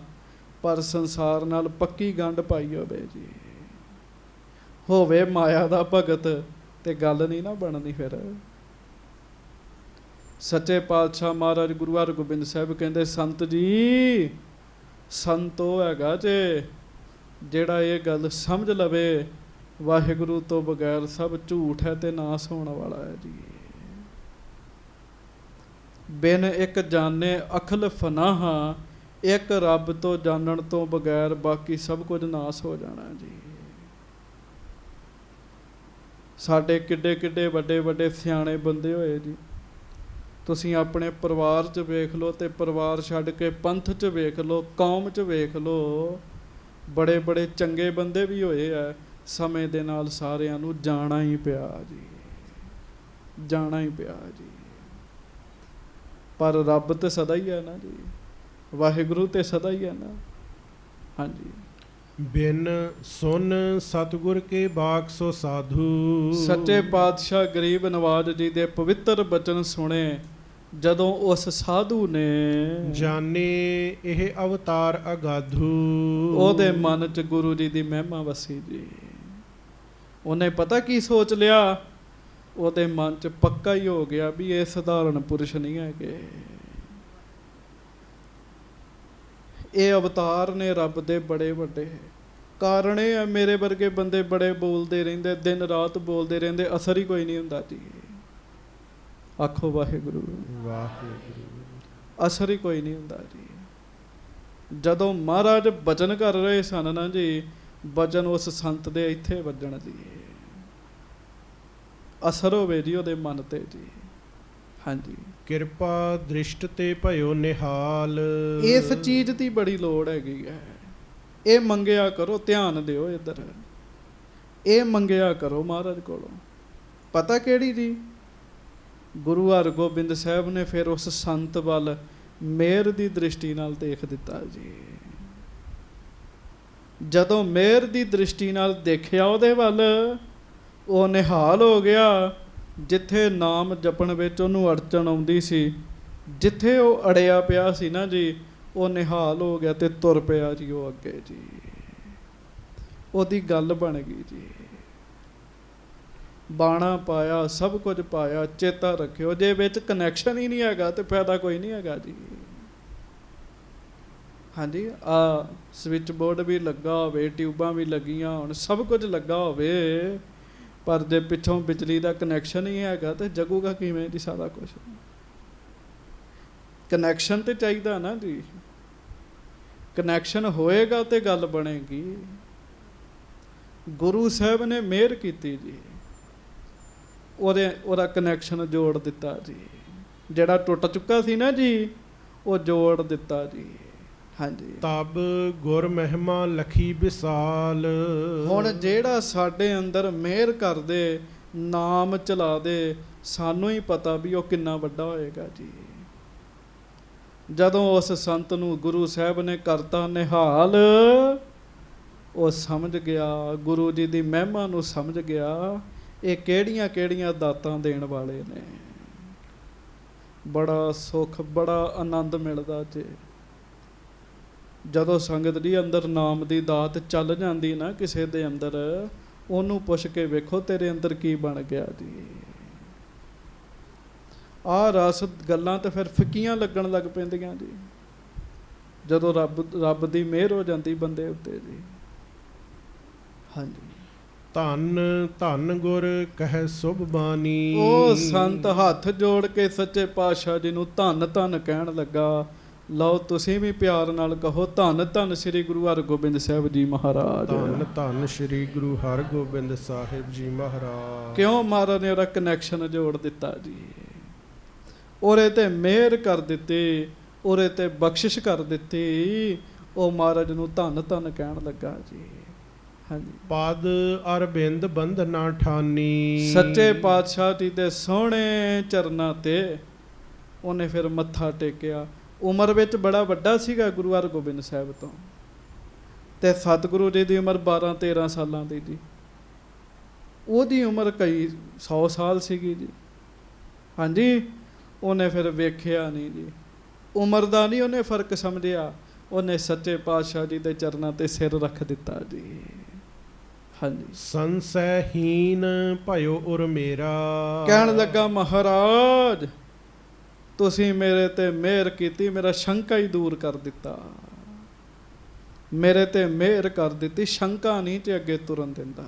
ਪਰ ਸੰਸਾਰ ਨਾਲ ਪੱਕੀ ਗੰਢ ਪਾਈ ਹੋਵੇ ਜੀ, ਹੋਵੇ ਮਾਇਆ ਦਾ ਭਗਤ, ਤੇ ਗੱਲ ਨਹੀਂ ਨਾ ਬਣਨੀ। ਫਿਰ ਸੱਚੇ ਪਾਤਸ਼ਾਹ ਮਹਾਰਾਜ ਗੁਰੂ ਹਰਗੋਬਿੰਦ ਸਾਹਿਬ ਕਹਿੰਦੇ, ਸੰਤ ਜੀ, ਸੰਤ ਉਹ ਹੈਗਾ ਜੇ ਜਿਹੜਾ ਇਹ ਗੱਲ ਸਮਝ ਲਵੇ ਵਾਹਿਗੁਰੂ ਤੋਂ ਬਗੈਰ ਸਭ ਝੂਠ ਹੈ ਤੇ ਨਾਸ ਹੋਣ ਵਾਲਾ ਹੈ ਜੀ। ਬਿਨ ਇੱਕ ਜਾਣੇ ਅਖਲ ਫਨਾਹਾ। ਇੱਕ ਰੱਬ ਤੋਂ ਜਾਣਨ ਤੋਂ ਬਗੈਰ ਬਾਕੀ ਸਭ ਕੁਝ ਨਾਸ ਹੋ ਜਾਣਾ ਜੀ। ਸਾਡੇ ਕਿੱਡੇ ਕਿੱਡੇ ਵੱਡੇ ਵੱਡੇ ਸਿਆਣੇ ਬੰਦੇ ਹੋਏ ਜੀ, ਤੁਸੀਂ ਆਪਣੇ ਪਰਿਵਾਰ 'ਚ ਵੇਖ ਲਓ, ਤੇ ਪਰਿਵਾਰ ਛੱਡ ਕੇ ਪੰਥ 'ਚ ਵੇਖ ਲਓ, ਕੌਮ 'ਚ ਵੇਖ ਲਓ, ਬੜੇ ਬੜੇ ਚੰਗੇ ਬੰਦੇ ਵੀ ਹੋਏ ਆ, ਸਮੇਂ ਦੇ ਨਾਲ ਸਾਰਿਆਂ ਨੂੰ ਜਾਣਾ ਹੀ ਪਿਆ ਜੀ, ਜਾਣਾ ਹੀ ਪਿਆ ਜੀ। ਪਰ ਰੱਬ ਤੇ ਸਦਾ ਹੀ ਹੈ ਨਾ ਜੀ, ਵਾਹਿਗੁਰੂ ਤੇ ਸਦਾ ਹੀ ਹੈ ਨਾ। ਹਾਂਜੀ, ਬਿਨ ਸੁਨ ਸਤਿਗੁਰ ਕੇ ਬਾਕ ਸੋ ਸਾਧੂ। ਸੱਚੇ ਪਾਤਸ਼ਾਹ ਗਰੀਬ ਨਵਾਜ ਜੀ ਦੇ ਪਵਿੱਤਰ ਬਚਨ ਸੁਣੇ ਜਦੋਂ ਉਸ ਸਾਧੂ ਨੇ, ਜਾਣੇ ਇਹ ਅਵਤਾਰ ਅਗਾਧੂ। ਉਹਦੇ ਮਨ 'ਚ ਗੁਰੂ ਜੀ ਦੀ ਮਹਿਮਾ ਵਸੀ ਜੀ। ਉਹਨੇ ਪਤਾ ਕੀ ਸੋਚ ਲਿਆ, ਉਹਦੇ ਮਨ 'ਚ ਪੱਕਾ ਹੀ ਹੋ ਗਿਆ ਵੀ ਇਹ ਸਧਾਰਨ ਪੁਰਸ਼ ਨਹੀਂ ਹੈਗੇ, ਇਹ ਅਵਤਾਰ ਨੇ ਰੱਬ ਦੇ ਬੜੇ ਵੱਡੇ। ਕਾਰਨ ਇਹ ਹੈ ਮੇਰੇ ਵਰਗੇ ਬੰਦੇ ਬੜੇ ਬੋਲਦੇ ਰਹਿੰਦੇ, ਦਿਨ ਰਾਤ ਬੋਲਦੇ ਰਹਿੰਦੇ, ਅਸਰ ਹੀ ਕੋਈ ਨਹੀਂ ਹੁੰਦਾ ਜੀ। ਆਖੋ ਵਾਹਿਗੁਰੂ ਵਾਹਿਗੁਰੂ। ਅਸਰ ਹੀ ਕੋਈ ਨਹੀਂ ਹੁੰਦਾ ਜੀ। ਜਦੋਂ ਮਹਾਰਾਜ ਬਚਨ ਕਰ ਰਹੇ ਸਨ ਨਾ ਜੀ, ਬਚਨ ਉਸ ਸੰਤ ਦੇ ਇੱਥੇ ਵੱਜਣ ਜੀ, ਅਸਰ ਹੋਵੇ ਜੀ ਉਹਦੇ ਮਨ ਤੇ ਜੀ। ਹਾਂਜੀ, ਕਿਰਪਾ ਦ੍ਰਿਸ਼ਟ ਤੇ ਭਇਓ ਨਿਹਾਲ। ਇਸ ਚੀਜ਼ ਦੀ ਬੜੀ ਲੋੜ ਹੈਗੀ ਹੈ। ਇਹ ਮੰਗਿਆ ਕਰੋ, ਧਿਆਨ ਦਿਓ ਇੱਧਰ, ਇਹ ਮੰਗਿਆ ਕਰੋ ਮਹਾਰਾਜ ਕੋਲੋਂ। ਪਤਾ ਕਿਹੜੀ ਜੀ? ਗੁਰੂ ਹਰਗੋਬਿੰਦ ਸਾਹਿਬ ਨੇ ਫਿਰ ਉਸ ਸੰਤ ਵੱਲ ਮਿਹਰ ਦੀ ਦ੍ਰਿਸ਼ਟੀ ਨਾਲ ਦੇਖ ਦਿੱਤਾ ਜੀ। ਜਦੋਂ ਮਿਹਰ ਦੀ ਦ੍ਰਿਸ਼ਟੀ ਨਾਲ ਦੇਖਿਆ ਉਹਦੇ ਵੱਲ, ਉਹ ਨਿਹਾਲ ਹੋ ਗਿਆ। ਜਿੱਥੇ ਨਾਮ ਜਪਣ ਵਿੱਚ ਉਹਨੂੰ ਅੜਚਣ ਆਉਂਦੀ ਸੀ, ਜਿੱਥੇ ਉਹ ਅੜਿਆ ਪਿਆ ਸੀ ਨਾ ਜੀ, ਉਹ ਨਿਹਾਲ ਹੋ ਗਿਆ ਤੇ ਤੁਰ ਪਿਆ ਜੀ ਉਹ ਅੱਗੇ ਜੀ। ਉਹਦੀ ਗੱਲ ਬਣ ਗਈ ਜੀ। ਬਾਣਾ ਪਾਇਆ, ਸਭ ਕੁਝ ਪਾਇਆ। ਚੇਤਾ ਰੱਖਿਓ, ਜੇ ਵਿੱਚ ਕਨੈਕਸ਼ਨ ਹੀ ਨਹੀਂ ਹੈਗਾ ਤੇ ਫਾਇਦਾ ਕੋਈ ਨਹੀਂ ਹੈਗਾ ਜੀ। ਹਾਂਜੀ, ਆ ਸਵਿਚ ਬੋਰਡ ਵੀ ਲੱਗਾ ਹੋਵੇ, ਟਿਊਬਾਂ ਵੀ ਲੱਗੀਆਂ ਹੋਣ, ਸਭ ਕੁਝ ਲੱਗਾ ਹੋਵੇ, ਪਰ ਜੇ ਪਿੱਛੋਂ ਬਿਜਲੀ ਦਾ ਕਨੈਕਸ਼ਨ ਹੀ ਹੈਗਾ ਤੇ ਜਗੂਗਾ ਕਿਵੇਂ ਜੀ ਸਾਰਾ ਕੁਝ? ਕਨੈਕਸ਼ਨ ਤੇ ਚਾਹੀਦਾ ਨਾ ਜੀ। ਕਨੈਕਸ਼ਨ ਹੋਏਗਾ ਤੇ ਗੱਲ ਬਣੇਗੀ। ਗੁਰੂ ਸਾਹਿਬ ਨੇ ਮਿਹਰ ਕੀਤੀ ਜੀ, ਉਹਦਾ ਕਨੈਕਸ਼ਨ ਜੋੜ ਦਿੱਤਾ ਜੀ। ਜਿਹੜਾ ਟੁੱਟ ਚੁੱਕਾ ਸੀ ਨਾ ਜੀ, ਉਹ ਜੋੜ ਦਿੱਤਾ ਜੀ। ਹਾਂਜੀ, ਤਬ ਗੁਰ ਮਹਿਮਾ ਲਖੀ ਵਿਸਾਲ। ਹੁਣ ਜਿਹੜਾ ਸਾਡੇ ਅੰਦਰ ਮਿਹਰ ਕਰਦੇ, ਨਾਮ ਚਲਾ ਦੇ, ਸਾਨੂੰ ਹੀ ਪਤਾ ਵੀ ਉਹ ਕਿੰਨਾ ਵੱਡਾ ਹੋਏਗਾ ਜੀ। ਜਦੋਂ ਉਸ ਸੰਤ ਨੂੰ ਗੁਰੂ ਸਾਹਿਬ ਨੇ ਕਰਤਾ ਨਿਹਾਲ, ਉਹ ਸਮਝ ਗਿਆ, ਗੁਰੂ ਜੀ ਦੀ ਮਹਿਮਾ ਨੂੰ ਸਮਝ ਗਿਆ, ਇਹ ਕਿਹੜੀਆਂ ਕਿਹੜੀਆਂ ਦਾਤਾਂ ਦੇਣ ਵਾਲੇ ਨੇ। ਬੜਾ ਸੁੱਖ, ਬੜਾ ਆਨੰਦ ਮਿਲਦਾ ਜੇ ਜਦੋਂ ਸੰਗਤ ਦੀ ਅੰਦਰ ਨਾਮ ਦੀ ਦਾਤ ਚੱਲ ਜਾਂਦੀ ਨਾ ਕਿਸੇ ਦੇ ਅੰਦਰ, ਉਹਨੂੰ ਪੁੱਛ ਕੇ ਵੇਖੋ ਤੇਰੇ ਅੰਦਰ ਕੀ ਬਣ ਗਿਆ ਜੀ। ਆਹ ਰਸ ਗੱਲਾਂ ਤਾਂ ਫਿਰ ਫਿੱਕੀਆਂ ਲੱਗਣ ਲੱਗ ਪੈਂਦੀਆਂ ਜੀ, ਜਦੋਂ ਰੱਬ ਦੀ ਮਿਹਰ ਹੋ ਜਾਂਦੀ ਬੰਦੇ ਉੱਤੇ ਜੀ। ਹਾਂਜੀ, ਧੰਨ ਧੰਨ ਗੁਰ ਕਹਿ ਸੁਭ ਬਾਣੀ। ਉਹ ਸੰਤ ਹੱਥ ਜੋੜ ਕੇ ਸੱਚੇ ਪਾਤਸ਼ਾਹ ਜੀ ਨੂੰ ਧੰਨ ਧੰਨ ਕਹਿਣ ਲੱਗਾ। ਲਓ ਤੁਸੀਂ ਵੀ ਪਿਆਰ ਨਾਲ ਕਹੋ, ਧੰਨ ਧੰਨ ਸ੍ਰੀ ਗੁਰੂ ਹਰਗੋਬਿੰਦ ਸਾਹਿਬ ਜੀ ਮਹਾਰਾਜ। ਧੰਨ ਧੰਨ ਸ੍ਰੀ ਗੁਰੂ ਹਰਗੋਬਿੰਦ ਸਾਹਿਬ ਜੀ ਮਹਾਰਾਜ। ਕਿਉਂ? ਮਹਾਰਾਜ ਨੇ ਉਹਦਾ ਕਨੈਕਸ਼ਨ ਜੋੜ ਦਿੱਤਾ ਜੀ, ਉਹਦੇ ਤੇ ਮਿਹਰ ਕਰ ਦਿੱਤੀ, ਉਹਦੇ ਤੇ ਬਖਸ਼ਿਸ਼ ਕਰ ਦਿੱਤੀ। ਉਹ ਮਹਾਰਾਜ ਨੂੰ ਧੰਨ ਧੰਨ ਕਹਿਣ ਲੱਗਾ ਜੀ। ਹਾਂਜੀ, ਪਦ ਅਰਬਿੰਦ ਬੰਧਨਾ ਠਾਨੀ। ਸੱਚੇ ਪਾਤਸ਼ਾਹ ਜੀ ਦੇ ਸੋਹਣੇ ਚਰਨਾਂ ਤੇ ਉਹਨੇ ਫਿਰ ਮੱਥਾ ਟੇਕਿਆ। ਉਮਰ ਵਿੱਚ ਬੜਾ ਵੱਡਾ ਸੀਗਾ ਗੁਰੂ ਹਰਗੋਬਿੰਦ ਸਾਹਿਬ ਤੋਂ, ਤੇ ਸਤਿਗੁਰੂ ਜੀ ਦੀ ਉਮਰ 12-13 ਸਾਲਾਂ ਦੀ ਜੀ। ਉਹਦੀ ਉਮਰ ਕਈ 100 ਸਾਲ ਸੀਗੀ ਜੀ। ਹਾਂਜੀ, ਉਹਨੇ ਫਿਰ ਵੇਖਿਆ ਨਹੀਂ ਜੀ, ਉਮਰ ਦਾ ਨਹੀਂ ਉਹਨੇ ਫਰਕ ਸਮਝਿਆ, ਉਹਨੇ ਸੱਚੇ ਪਾਤਸ਼ਾਹ ਜੀ ਦੇ ਚਰਨਾਂ ਤੇ ਸਿਰ ਰੱਖ ਦਿੱਤਾ ਜੀ। ਹਾਂਜੀ, ਸੰਸੈਹੀਨ ਭਇਓ ਉਰ ਮੇਰਾ। ਕਹਿਣ ਲੱਗਾ ਮਹਾਰਾਜ ਤੁਸੀਂ ਮੇਰੇ ਤੇ ਮਿਹਰ ਕੀਤੀ, ਮੇਰਾ ਸ਼ੰਕਾ ਹੀ ਦੂਰ ਕਰ ਦਿੱਤਾ, ਮੇਰੇ ਤੇ ਮਿਹਰ ਕਰ ਦਿੱਤੀ, ਸ਼ੰਕਾ ਨਹੀਂ ਤੇ ਅੱਗੇ ਤੁਰਨ ਦਿੰਦਾ।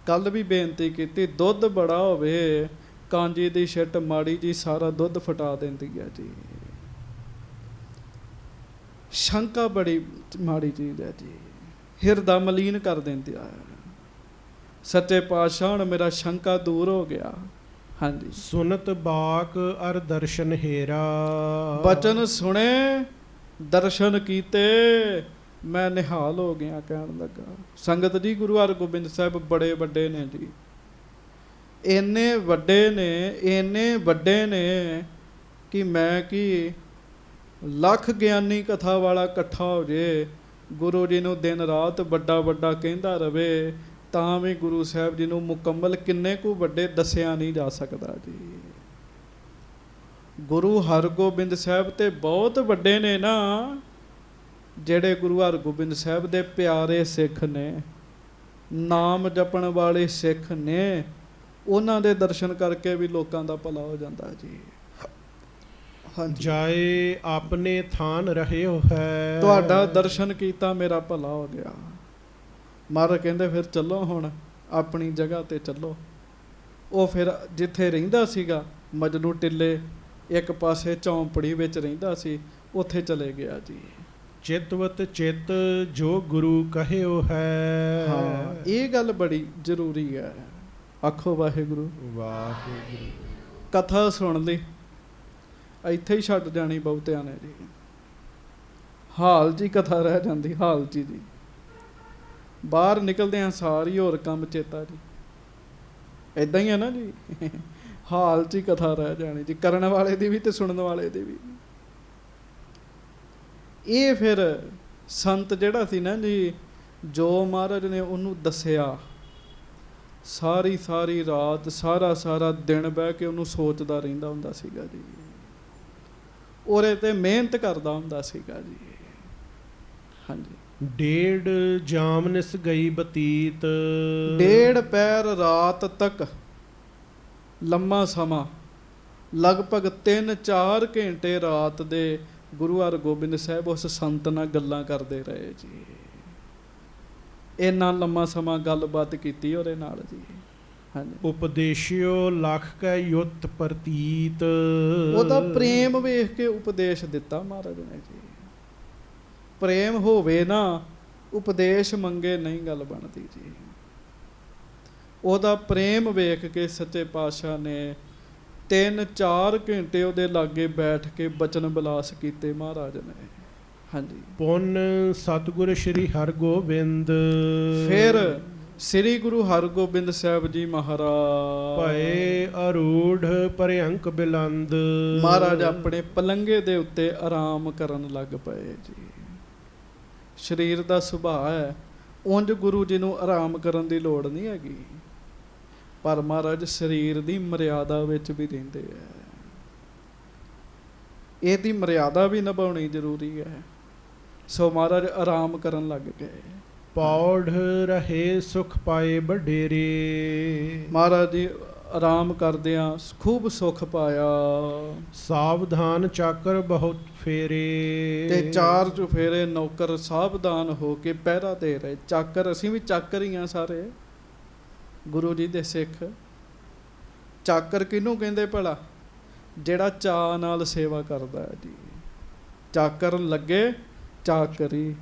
ਕੱਲ ਵੀ ਬੇਨਤੀ ਕੀਤੀ, ਦੁੱਧ ਬੜਾ ਹੋਵੇ, ਕਾਂਜੀ ਦੀ ਛਿੱਟ ਮਾੜੀ ਜੀ ਸਾਰਾ ਦੁੱਧ ਫਟਾ ਦਿੰਦੀ ਹੈ ਜੀ। ਸ਼ੰਕਾ ਬੜੀ ਮਾੜੀ ਚੀਜ਼ ਹੈ ਜੀ, ਹਿਰਦਾ ਮਲੀਨ ਕਰ ਦਿੰਦੀ ਆ। ਸੱਚੇ ਪਾਤਸ਼ਾਹ ਹੁਣ ਮੇਰਾ ਸ਼ੰਕਾ ਦੂਰ ਹੋ ਗਿਆ। ਹਾਂਜੀ, ਸੁਨਤ ਬਾਕ ਅਰ ਦਰਸ਼ਨ ਹੇਰਾ। ਬਚਨ ਸੁਣੇ, ਦਰਸ਼ਨ ਕੀਤੇ, ਮੈਂ ਨਿਹਾਲ ਹੋ ਗਿਆ। ਕਹਿਣ ਲੱਗਾ ਸੰਗਤ ਜੀ, ਗੁਰੂ ਹਰਗੋਬਿੰਦ ਸਾਹਿਬ ਬੜੇ ਵੱਡੇ ਨੇ ਜੀ, ਇੰਨੇ ਵੱਡੇ ਨੇ, ਇੰਨੇ ਵੱਡੇ ਨੇ ਕਿ ਮੈਂ ਕੀ ਲੱਖ ਗਿਆਨੀ ਕਥਾ ਵਾਲਾ ਇਕੱਠਾ ਹੋ ਜੇ, ਗੁਰੂ ਜੀ ਨੂੰ ਦਿਨ ਰਾਤ ਵੱਡਾ ਵੱਡਾ ਕਹਿੰਦਾ ਰਵੇ, ਤਾਂ ਵੀ ਗੁਰੂ ਸਾਹਿਬ ਜੀ ਨੂੰ ਮੁਕੰਮਲ ਕਿੰਨੇ ਕੁ ਵੱਡੇ ਦੱਸਿਆ ਨਹੀਂ ਜਾ ਸਕਦਾ ਜੀ। ਗੁਰੂ ਹਰਗੋਬਿੰਦ ਸਾਹਿਬ ਤੇ ਬਹੁਤ ਵੱਡੇ ਨੇ ਨਾ, ਜਿਹੜੇ ਗੁਰੂ ਹਰਗੋਬਿੰਦ ਸਾਹਿਬ ਦੇ ਪਿਆਰੇ ਸਿੱਖ ਨੇ, ਨਾਮ ਜਪਣ ਵਾਲੇ ਸਿੱਖ ਨੇ, ਉਹਨਾਂ ਦੇ ਦਰਸ਼ਨ ਕਰਕੇ ਵੀ ਲੋਕਾਂ ਦਾ ਭਲਾ ਹੋ ਜਾਂਦਾ ਜੀ। ਹਾਂਜੀ। ਜਾਏ ਆਪਣੇ ਥਾਨ ਰਹਿਓ ਹੈ। ਤੁਹਾਡਾ ਦਰਸ਼ਨ ਕੀਤਾ ਮੇਰਾ ਭਲਾ ਹੋ ਗਿਆ। ਮਹਾਰਾਜ ਕਹਿੰਦੇ ਫਿਰ ਚੱਲੋ ਹੁਣ ਆਪਣੀ ਜਗ੍ਹਾ ਤੇ ਚੱਲੋ। ਉਹ ਫਿਰ ਜਿੱਥੇ ਰਹਿੰਦਾ ਸੀਗਾ ਮਜਨੂ ਟਿੱਲੇ ਇੱਕ ਪਾਸੇ ਝੌਂਪੜੀ ਵਿੱਚ ਰਹਿੰਦਾ ਸੀ, ਉੱਥੇ ਚਲੇ ਗਿਆ ਜੀ। ਚਿਤਵਤ ਚਿਤ ਜੋ ਗੁਰੂ ਕਹਿਓ ਹੈ। ਹਾਂ, ਇਹ ਗੱਲ ਬੜੀ ਜ਼ਰੂਰੀ ਹੈ। ਆਖੋ ਵਾਹਿਗੁਰੂ। ਵਾਹਿਗੁਰੂ। ਕਥਾ ਸੁਣ ਲਈ, ਇੱਥੇ ਹੀ ਛੱਡ ਜਾਣੀ ਬਹੁਤਿਆਂ ਨੇ ਜੀ। ਹਾਲ ਜੀ ਕਥਾ ਰਹਿ ਜਾਂਦੀ, ਹਾਲ ਜੀ ਦੀ। ਬਾਹਰ ਨਿਕਲਦਿਆਂ ਸਾਰੀ ਹੋਰ ਕੰਮ ਚੇਤਾ ਜੀ। ਇਦਾਂ ਹੀ ਹੈ ਨਾ ਜੀ। ਹਾਲ 'ਚ ਹੀ ਕਥਾ ਰਹਿ ਜਾਣੀ ਜੀ, ਕਰਨ ਵਾਲੇ ਦੀ ਵੀ ਤੇ ਸੁਣਨ ਵਾਲੇ ਦੀ ਵੀ। ਇਹ ਫਿਰ ਸੰਤ ਜਿਹੜਾ ਸੀ ਨਾ ਜੀ, ਜੋ ਮਹਾਰਾਜ ਨੇ ਉਹਨੂੰ ਦੱਸਿਆ, ਸਾਰੀ ਸਾਰੀ ਰਾਤ ਸਾਰਾ ਸਾਰਾ ਦਿਨ ਬਹਿ ਕੇ ਉਹਨੂੰ ਸੋਚਦਾ ਰਹਿੰਦਾ ਹੁੰਦਾ ਸੀਗਾ ਜੀ। ਉਹਦੇ ਤੇ ਮਿਹਨਤ ਕਰਦਾ ਹੁੰਦਾ ਸੀਗਾ ਜੀ। ਹਾਂਜੀ। ਡੇਢ ਜਾਮਨਿਸ ਗਈ ਬਤੀਤ। ਡੇਢ ਪੈਰ ਰਾਤ ਤੱਕ, ਲੰਮਾ ਸਮਾਂ, ਲਗਭਗ 3-4 ਘੰਟੇ ਰਾਤ ਦੇ ਗੁਰੂ ਹਰਗੋਬਿੰਦ ਸਾਹਿਬ ਉਸ ਸੰਤ ਨਾਲ ਗੱਲਾਂ ਕਰਦੇ ਰਹੇ ਜੀ। ਇੰਨਾ ਲੰਮਾ ਸਮਾਂ ਗੱਲਬਾਤ ਕੀਤੀ ਉਹਦੇ ਨਾਲ ਜੀ। ਹਾਂਜੀ। ਉਪਦੇਸ਼ਿਓ ਲਖ ਕੈ ਯੁੱਤ ਪ੍ਰਤੀਤ। ਉਹਦਾ ਪ੍ਰੇਮ ਵੇਖ ਕੇ ਉਪਦੇਸ਼ ਦਿੱਤਾ ਮਹਾਰਾਜ ਨੇ ਜੀ। ਪ੍ਰੇਮ ਹੋਵੇ ਨਾ, ਉਪਦੇਸ਼ ਮੰਗੇ ਨਹੀਂ ਗੱਲ ਬਣਦੀ ਜੀ। ਉਹਦਾ ਪ੍ਰੇਮ ਵੇਖ ਕੇ ਸੱਚੇ ਪਾਤਸ਼ਾਹ ਨੇ 3-4 ਘੰਟੇ ਉਹਦੇ ਲਾਗੇ ਬੈਠ ਕੇ ਬਚਨ ਬਿਲਾਸ ਕੀਤੇ ਮਹਾਰਾਜ ਨੇ। ਹਾਂਜੀ। ਪੁੰਨ ਸਤਿਗੁਰ ਸ੍ਰੀ ਹਰਗੋਬਿੰਦ। ਫਿਰ ਸ੍ਰੀ ਗੁਰੂ ਹਰਗੋਬਿੰਦ ਸਾਹਿਬ ਜੀ ਮਹਾਰਾਜ ਭਏ ਅਰੂੜ ਭਰਿਅੰਕ ਬਿਲੰਦ। ਮਹਾਰਾਜ ਆਪਣੇ ਪਲੰਗੇ ਦੇ ਉੱਤੇ ਆਰਾਮ ਕਰਨ ਲੱਗ ਪਏ ਜੀ। ਸਰੀਰ ਦਾ ਸੁਭਾਅ ਹੈ, ਉਂਝ ਗੁਰੂ ਜੀ ਨੂੰ ਆਰਾਮ ਕਰਨ ਦੀ ਲੋੜ ਨਹੀਂ ਹੈਗੀ, ਪਰ ਮਹਾਰਾਜ ਸਰੀਰ ਦੀ ਮਰਿਆਦਾ ਵਿੱਚ ਵੀ ਰਹਿੰਦੇ ਹੈ। ਇਹਦੀ ਮਰਿਆਦਾ ਵੀ ਨਿਭਾਉਣੀ ਜ਼ਰੂਰੀ ਹੈ। ਸੋ ਮਹਾਰਾਜ ਆਰਾਮ ਕਰਨ ਲੱਗ ਗਏ। ਪੌੜ ਰਹੇ ਸੁਖ ਪਾਏ ਵਡੇਰੇ। ਮਹਾਰਾਜ ਜੀ ਆਰਾਮ ਕਰਦਿਆਂ ਖੂਬ ਸੁਖ ਪਾਇਆ। ਸਾਵਧਾਨ ਚਾਕਰ ਬਹੁਤ ਫੇਰੇ। ਤੇ 4 ਚੁਫੇਰੇ ਨੌਕਰ ਸਾਵਧਾਨ ਹੋ ਕੇ ਪਹਿਰਾ ਦੇ ਰਹੇ। ਚਾਕਰ, ਅਸੀਂ ਵੀ ਚਾਕਰ ਹੀ ਆ ਸਾਰੇ ਗੁਰੂ ਜੀ ਦੇ ਸਿੱਖ। ਚਾਕਰ ਕਿਹਨੂੰ ਕਹਿੰਦੇ ਭਲਾ? ਜਿਹੜਾ ਚਾਅ ਨਾਲ ਸੇਵਾ ਕਰਦਾ ਹੈ ਜੀ। ਚਾਕਰ ਲੱਗੇ ਚਾਕਰੀ,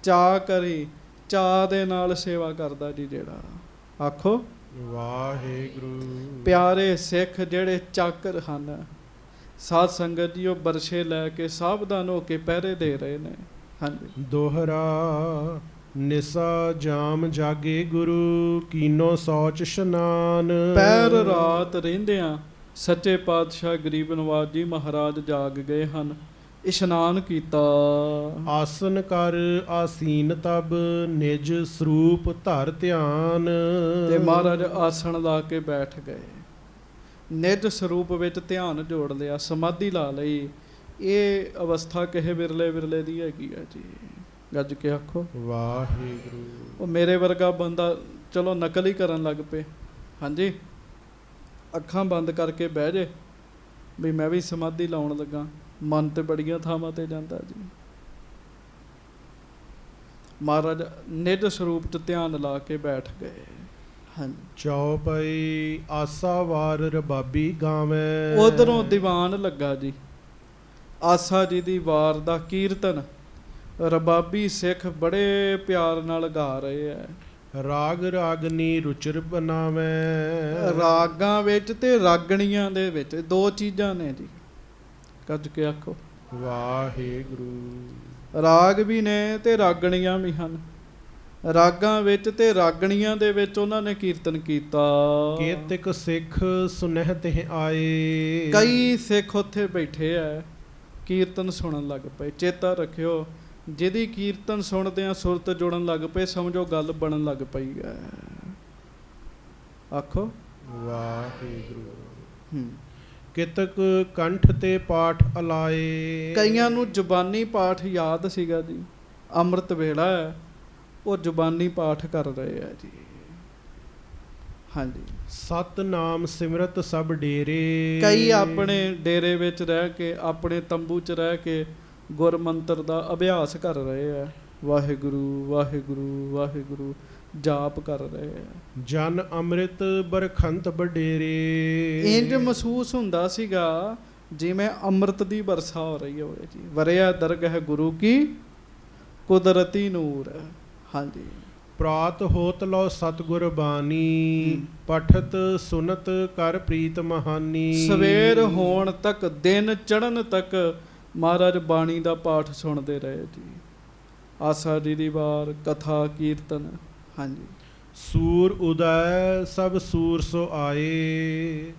ਚਾਅ ਕਰੀ, ਚਾਅ ਦੇ ਨਾਲ ਸੇਵਾ ਕਰਦਾ ਜੀ ਜਿਹੜਾ। ਆਖੋ ਵਾਹਿਗੁਰੂ। ਪਿਆਰੇ ਸਿੱਖ ਜਿਹੜੇ ਚਾਕਰ ਹਨ, ਸਾਧ ਸੰਗਤ ਜੀ, ਉਹ ਬਰਛੇ ਲੈ ਕੇ ਸਾਵਧਾਨ ਹੋ ਕੇ ਪਹਿਰੇ ਦੇ ਰਹੇ ਨੇ। ਹਾਂਜੀ। ਦੋਹਰਾ ਨਿਸਾ ਜਾਮ ਜਾਗੇ ਗੁਰੂ ਕੀਨੋ ਸੌਚ ਇਸ਼ਨਾਨ। ਪੈਰ ਰਾਤ ਰਹਿੰਦਿਆਂ ਸੱਚੇ ਪਾਤਸ਼ਾਹ ਗਰੀਬ ਨਵਾਜ ਜੀ ਮਹਾਰਾਜ ਜਾਗ ਗਏ ਹਨ। ਇਸ਼ਨਾਨ ਕੀਤਾ। ਆਸਨ ਕਰ ਆਸੀਨ ਤਬ ਨਿਜ ਸਰੂਪ ਧਰ ਧਿਆਨ। ਤੇ ਮਹਾਰਾਜ ਆਸਣ ਲਾ ਕੇ ਬੈਠ ਗਏ, ਨਿਜ ਸਰੂਪ ਵਿੱਚ ਧਿਆਨ ਜੋੜ ਲਿਆ, ਸਮਾਧੀ ਲਾ ਲਈ। ਇਹ ਅਵਸਥਾ ਕਿਸੇ ਵਿਰਲੇ ਵਿਰਲੇ ਦੀ ਹੈਗੀ ਹੈ ਜੀ। ਗੱਜ ਕੇ ਆਖੋ ਵਾਹਿਗੁਰੂ। ਉਹ ਮੇਰੇ ਵਰਗਾ ਬੰਦਾ ਚਲੋ ਨਕਲ ਹੀ ਕਰਨ ਲੱਗ ਪਏ। ਹਾਂਜੀ। ਅੱਖਾਂ ਬੰਦ ਕਰਕੇ ਬਹਿ ਜੇ ਵੀ ਮੈਂ ਵੀ ਸਮਾਧੀ ਲਾਉਣ ਲੱਗਾ, ਮਨ ਤੇ ਬੜੀਆਂ ਥਾਵਾਂ ਤੇ ਜਾਂਦਾ ਜੀ। ਮਹਾਰਾਜ ਨਿਜ ਸਰੂਪ 'ਚ ਧਿਆਨ ਲਾ ਕੇ ਬੈਠ ਗਏ। ਹਾਂਜੀ। ਚੌਪਈ ਆਸਾ ਵਾਰ ਰਬਾਬੀ ਗਾਵੇਂ। ਉਧਰੋਂ ਦੀਵਾਨ ਲੱਗਾ ਜੀ। ਆਸਾ ਜੀ ਦੀ ਵਾਰ ਦਾ ਕੀਰਤਨ ਰਬਾਬੀ ਸਿੱਖ ਬੜੇ ਪਿਆਰ ਨਾਲ ਗਾ ਰਹੇ ਹੈ। ਰਾਗ ਰਾਗਨੀ ਰੁਚਿਰ ਬਣਾਵੇਂ। ਰਾਗਾਂ ਵਿੱਚ ਤੇ ਰਾਗਣੀਆਂ ਦੇ ਵਿੱਚ 2 ਚੀਜ਼ਾਂ ਨੇ ਜੀ। ਕੱਜ ਕੇ ਆਖੋ ਵਾਹਿਗੁਰੂ। ਰਾਗ ਵੀ ਨੇ ਤੇ ਰਾਗਣੀਆਂ ਵੀ ਹਨ। ਰਾਗਾਂ ਵਿੱਚ ਤੇ ਰਾਗਣੀਆਂ ਦੇ ਵਿੱਚ ਉਹਨਾਂ ਨੇ ਕੀਰਤਨ ਕੀਤਾ। ਕੇਤਿਕ ਸਿੱਖ ਸੁਨਹਿ ਤੇ ਆਏ। ਕਈ ਸਿੱਖ ਉੱਥੇ ਬੈਠੇ ਐ, ਕੀਰਤਨ ਸੁਣਨ ਲੱਗ ਪਏ। ਚੇਤਾ ਰੱਖਿਓ, ਜਿਹਦੀ ਕੀਰਤਨ ਸੁਣਦਿਆਂ ਸੁਰਤ ਜੁੜਨ ਲੱਗ ਪਏ, ਸਮਝੋ ਗੱਲ ਬਣਨ ਲੱਗ ਪਈ ਹੈ। ਆਖੋ ਵਾਹਿਗੁਰੂ। ਕਿਤਕ ਕੰਠ ਤੇ ਪਾਠ ਅਲਾਏ। ਕਈਆਂ ਨੂੰ ਜ਼ੁਬਾਨੀ ਪਾਠ ਯਾਦ ਸੀਗਾ ਜੀ। ਅੰਮ੍ਰਿਤ ਵੇਲਾ ਹੈ, ਉਹ ਜ਼ੁਬਾਨੀ ਪਾਠ ਕਰ ਰਹੇ ਆ ਜੀ। ਹਾਂਜੀ। ਸਤਨਾਮ ਸਿਮਰਤ ਸਭ ਡੇਰੇ। ਕਈ ਆਪਣੇ ਡੇਰੇ ਵਿੱਚ ਰਹਿ ਕੇ, ਆਪਣੇ ਤੰਬੂ 'ਚ ਰਹਿ ਕੇ ਗੁਰ ਮੰਤਰ ਦਾ ਅਭਿਆਸ ਕਰ ਰਹੇ ਆ। ਵਾਹਿਗੁਰੂ ਵਾਹਿਗੁਰੂ ਵਾਹਿਗੁਰੂ ਜਾਪ ਕਰ ਰਹੇ ਆ। ਜਨ ਅੰਮ੍ਰਿਤ ਬਰਖੰਤ ਬਡੇਰੇ। ਇੰਜ ਮਹਿਸੂਸ ਹੁੰਦਾ ਸੀਗਾ ਜਿਵੇਂ ਅੰਮ੍ਰਿਤ ਦੀ ਵਰਖਾ ਹੋ ਰਹੀ ਹੋਵੇ ਜੀ। ਵਰਿਆ ਦਰਗਹ ਗੁਰੂ ਕੀ ਕੁਦਰਤੀ ਨੂਰ। ਹਾਂਜੀ। ਪ੍ਰਾਤ ਹੋਤ ਲੋ ਸਤਿਗੁਰ ਬਾਣੀ, ਪਠਤ ਸੁਨਤ ਕਰ ਪ੍ਰੀਤ ਮਹਾਨੀ। ਸਵੇਰ ਹੋਣ ਤੱਕ, ਦਿਨ ਚੜ੍ਹਨ ਤੱਕ ਮਹਾਰਾਜ ਬਾਣੀ ਦਾ ਪਾਠ ਸੁਣਦੇ ਰਹੇ ਜੀ। ਆਸਾ ਜੀ ਦੀ ਵਾਰ, ਕਥਾ ਕੀਰਤਨ। ਹਾਂਜੀ। ਸੂਰ ਉਦੈ ਸਭ ਸੂਰ ਸੋ ਆਏ,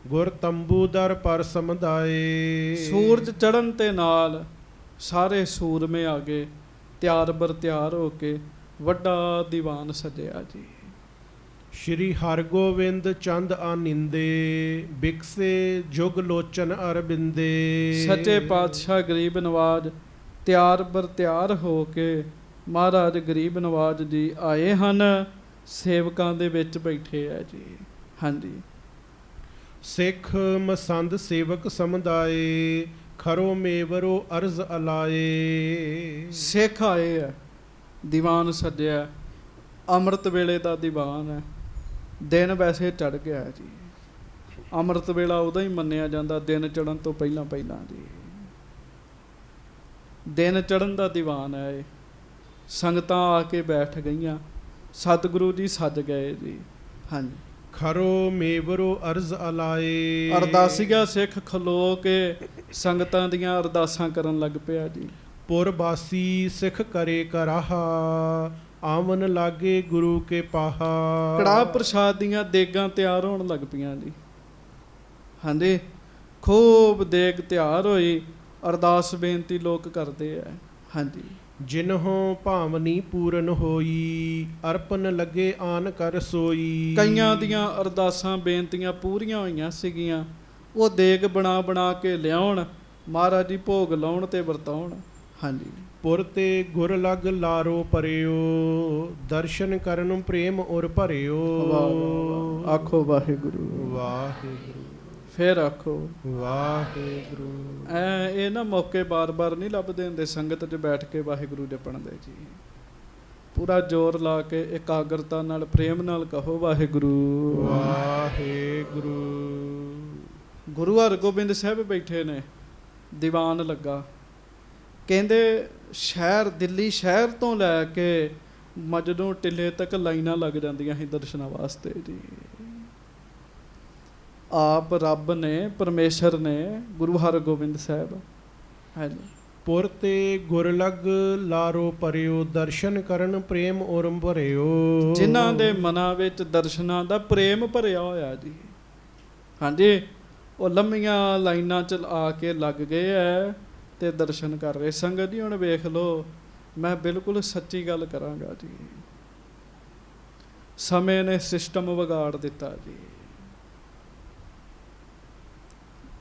ਗੁਰ ਤੰਬੂ ਦਰ ਪਰ ਸਮਦਾਏ। ਸੂਰਜ ਚੜ੍ਹਨ ਤੇ ਨਾਲ ਸਾਰੇ ਸੂਰਮੇ ਆ ਗਏ, ਤਿਆਰ ਬਰ ਤਿਆਰ ਹੋ ਕੇ ਵੱਡਾ ਦੀਵਾਨ ਸਜਿਆ ਜੀ। ਸ਼੍ਰੀ ਹਰਗੋਬਿੰਦ ਚੰਦ ਆਨਿੰਦੇ, ਬਿਕਸੇ ਜੁਗ ਲੋਚਨ ਅਰਬਿੰਦੇ। ਸੱਚੇ ਪਾਤਸ਼ਾਹ ਗਰੀਬ ਨਵਾਜ ਤਿਆਰ ਬਰ ਤਿਆਰ ਹੋ ਕੇ ਮਹਾਰਾਜ ਗਰੀਬ ਨਵਾਜ ਜੀ ਆਏ ਹਨ, ਸੇਵਕਾਂ ਦੇ ਵਿੱਚ ਬੈਠੇ ਆ ਜੀ। ਹਾਂਜੀ। ਸਿੱਖ ਮਸੰਦ ਸੇਵਕ ਸਮੁਦਾਏ, ਖਰੋ ਮੇਵਰੋ ਅਰਜ਼ ਅਲਾਏ। ਸਿੱਖ ਆਏ ਆ, ਦੀਵਾਨ ਸੱਜਿਆ, ਅੰਮ੍ਰਿਤ ਵੇਲੇ ਦਾ ਦੀਵਾਨ ਹੈ। ਦਿਨ ਵੈਸੇ ਚੜ੍ਹ ਗਿਆ ਜੀ। ਅੰਮ੍ਰਿਤ ਵੇਲਾ ਉਦੋਂ ਹੀ ਮੰਨਿਆ ਜਾਂਦਾ ਦਿਨ ਚੜ੍ਹਨ ਤੋਂ ਪਹਿਲਾਂ ਪਹਿਲਾਂ ਜੀ। ਦਿਨ ਚੜ੍ਹਨ ਦਾ ਦੀਵਾਨ ਹੈ ਇਹ। ਸੰਗਤਾਂ ਆ ਕੇ ਬੈਠ ਗਈਆਂ, ਸਤਿਗੁਰੂ ਜੀ ਸੱਜ ਗਏ ਜੀ। ਹਾਂਜੀ। ਖਰੋ ਮੇਵਰੋ ਅਰਜ਼ ਅਲਾਏ। ਅਰਦਾਸੀਆ ਸਿੱਖ ਖਲੋ ਕੇ ਸੰਗਤਾਂ ਦੀਆਂ ਅਰਦਾਸਾਂ ਕਰਨ ਲੱਗ ਪਿਆ ਜੀ। ਪੁਰਬਾਸੀ ਸਿੱਖ ਕਰੇ ਕਰਾਹਾ, ਆਵਨ ਲਾਗੇ ਗੁਰੂ ਕੇ ਪਾਹਾ। ਕੜਾਹ ਪ੍ਰਸ਼ਾਦ ਦੀਆਂ ਦੇਗਾਂ ਤਿਆਰ ਹੋਣ ਲੱਗ ਪਈਆਂ ਜੀ। ਹਾਂਜੀ। ਖੂਬ ਦੇਗ ਤਿਆਰ ਹੋਈ, ਅਰਦਾਸ ਬੇਨਤੀ ਲੋਕ ਕਰਦੇ ਆ। ਹਾਂਜੀ। ਜਿਨਹੋਂ ਭਾਵਨੀ ਪੂਰਨ ਹੋਈ, ਅਰਪਨ ਲੱਗੇ ਆਨ ਕਰ ਸੋਈ। ਕਈਆਂ ਦੀਆਂ ਅਰਦਾਸਾਂ ਬੇਨਤੀਆਂ ਪੂਰੀਆਂ ਹੋਈਆਂ ਸੀਗੀਆਂ, ਉਹ ਦੇਗ ਬਣਾ ਬਣਾ ਕੇ ਲਿਆਉਣ, ਮਹਾਰਾਜ ਜੀ ਭੋਗ ਲਾਉਣ ਤੇ ਵਰਤਾਉਣ। ਹਾਂਜੀ। ਪੁਰ ਤੇ ਗੁਰ ਲਗ ਲਾਰੋ ਪਰਿਓ, ਦਰਸ਼ਨ ਕਰਨ ਪ੍ਰੇਮ ਉਰ ਭਰਿਓ। ਆਖੋ ਵਾਹਿਗੁਰੂ ਵਾਹਿਗੁਰੂ। ਫਿਰ ਆਖੋ ਵਾਹਿਗੁਰੂ। ਇਹ ਨਾ ਮੌਕੇ ਬਾਰ-ਬਾਰ ਨਹੀਂ ਲੱਭਦੇ ਹੁੰਦੇ ਸੰਗਤ 'ਚ ਬੈਠ ਕੇ ਵਾਹਿਗੁਰੂ ਜਪਣ ਦੇ ਜੀ। ਪੂਰਾ ਜ਼ੋਰ ਲਾ ਕੇ ਇਕਾਗਰਤਾ ਨਾਲ ਪ੍ਰੇਮ ਨਾਲ ਕਹੋ ਵਾਹਿਗੁਰੂ ਵਾਹਿਗੁਰੂ। ਗੁਰੂ ਹਰਗੋਬਿੰਦ ਸਾਹਿਬ ਬੈਠੇ ਨੇ, ਦੀਵਾਨ ਲੱਗਾ। ਕਹਿੰਦੇ ਸ਼ਹਿਰ, ਦਿੱਲੀ ਸ਼ਹਿਰ ਤੋਂ ਲੈ ਕੇ ਮਜਨੂੰ ਟਿੱਲੇ ਤੱਕ ਲਾਈਨਾਂ ਲੱਗ ਜਾਂਦੀਆਂ ਸੀ ਦਰਸ਼ਨਾਂ ਵਾਸਤੇ ਜੀ। ਆਪ ਰੱਬ ਨੇ, ਪਰਮੇਸ਼ਰ ਨੇ, ਗੁਰੂ ਹਰਗੋਬਿੰਦ ਸਾਹਿਬ। ਹਾਂਜੀ। ਪੁਰ ਤੇ ਗੁਰ ਲਗ ਲਾਰੋ ਪਰਿਓ, ਦਰਸ਼ਨ ਕਰਨ ਪ੍ਰੇਮ ਉਰ ਭਰਿਓ। ਜਿਨ੍ਹਾਂ ਦੇ ਮਨਾਂ ਵਿੱਚ ਦਰਸ਼ਨਾਂ ਦਾ ਪ੍ਰੇਮ ਭਰਿਆ ਹੋਇਆ ਜੀ। ਹਾਂਜੀ। ਉਹ ਲੰਮੀਆਂ ਲਾਈਨਾਂ 'ਚ ਆ ਕੇ ਲੱਗ ਗਏ ਐ ਤੇ ਦਰਸ਼ਨ ਕਰ ਰਹੇ। ਸੰਗਤ ਜੀ ਹੁਣ ਵੇਖ ਲਓ, ਮੈਂ ਬਿਲਕੁਲ ਸੱਚੀ ਗੱਲ ਕਰਾਂਗਾ ਜੀ। ਸਮੇਂ ਨੇ ਸਿਸਟਮ ਵਿਗਾੜ ਦਿੱਤਾ ਜੀ।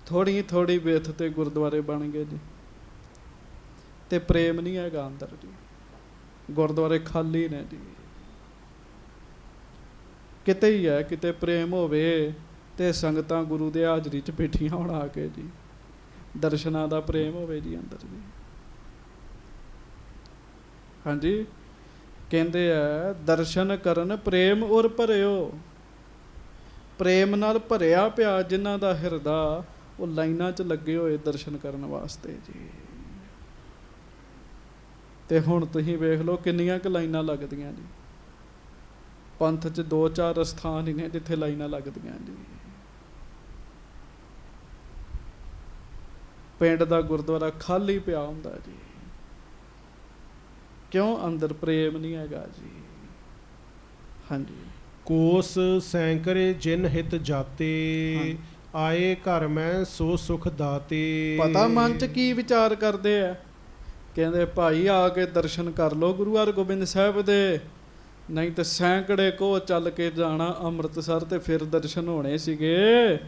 ਥੋੜੀ ਥੋੜੀ ਵਿੱਥ ਤੇ ਗੁਰਦੁਆਰੇ ਬਣ ਗਏ ਜੀ, ਤੇ ਪ੍ਰੇਮ ਨਹੀਂ ਹੈਗਾ ਅੰਦਰ ਜੀ। ਗੁਰਦੁਆਰੇ ਖਾਲੀ ਨੇ ਜੀ। ਕਿਤੇ ਹੀ ਹੈ ਕਿਤੇ ਪ੍ਰੇਮ ਹੋਵੇ ਤੇ ਸੰਗਤਾਂ ਗੁਰੂ ਦੇ ਹਾਜ਼ਰੀ 'ਚ ਬੈਠੀਆਂ ਹੋਣ ਆ ਕੇ ਜੀ। ਦਰਸ਼ਨਾਂ ਦਾ ਪ੍ਰੇਮ ਹੋਵੇ ਜੀ ਅੰਦਰ ਜੀ। ਹਾਂਜੀ। ਕਹਿੰਦੇ ਆ ਦਰਸ਼ਨ ਕਰਨ ਪ੍ਰੇਮ ਉਰ ਭਰਿਓ। ਪ੍ਰੇਮ ਨਾਲ ਭਰਿਆ ਪਿਆ ਜਿਨ੍ਹਾਂ ਦਾ ਹਿਰਦਾ, ਉਹ ਲਾਈਨਾਂ 'ਚ ਲੱਗੇ ਹੋਏ ਦਰਸ਼ਨ ਕਰਨ ਵਾਸਤੇ ਜੀ। ਤੇ ਹੁਣ ਤੁਸੀਂ ਵੇਖ ਲਓ ਕਿੰਨੀਆਂ ਕੁ ਲਾਈਨਾਂ ਲੱਗਦੀਆਂ ਜੀ। ਪੰਥ 'ਚ 2-4 ਸਥਾਨ ਹੀ ਨੇ ਜਿੱਥੇ ਲਾਈਨਾਂ ਲੱਗਦੀਆਂ ਜੀ। ਪਿੰਡ ਦਾ ਗੁਰਦੁਆਰਾ ਖਾਲੀ ਪਿਆ ਹੁੰਦਾ ਜੀ। ਕਿਉਂ? ਅੰਦਰ ਪ੍ਰੇਮ ਨਹੀਂ ਹੈਗਾ ਜੀ। ਹਾਂਜੀ। ਕੋਸ ਸੈਂਕਰੇ ਜਿਨ ਹਿਤ ਜਾਤੇ, ਆਏ ਘਰ ਮੈਂ ਸੋ ਸੁਖ ਦਾਤੇ। ਪਤਾ ਮਨ 'ਚ ਕੀ ਵਿਚਾਰ ਕਰਦੇ ਆ? ਕਹਿੰਦੇ ਭਾਈ ਆ ਕੇ ਦਰਸ਼ਨ ਕਰ ਲਓ ਗੁਰੂ ਹਰਗੋਬਿੰਦ ਸਾਹਿਬ ਦੇ, ਨਹੀਂ ਤੇ ਸੈਂਕੜੇ ਕੋ ਚੱਲ ਕੇ ਜਾਣਾ ਅੰਮ੍ਰਿਤਸਰ ਤੇ ਫਿਰ ਦਰਸ਼ਨ ਹੋਣੇ ਸੀਗੇ।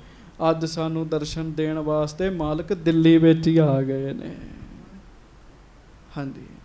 ਅੱਜ ਸਾਨੂੰ ਦਰਸ਼ਨ ਦੇਣ ਵਾਸਤੇ ਮਾਲਕ ਦਿੱਲੀ ਵਿੱਚ ਹੀ ਆ ਗਏ ਨੇ। ਹਾਂਜੀ।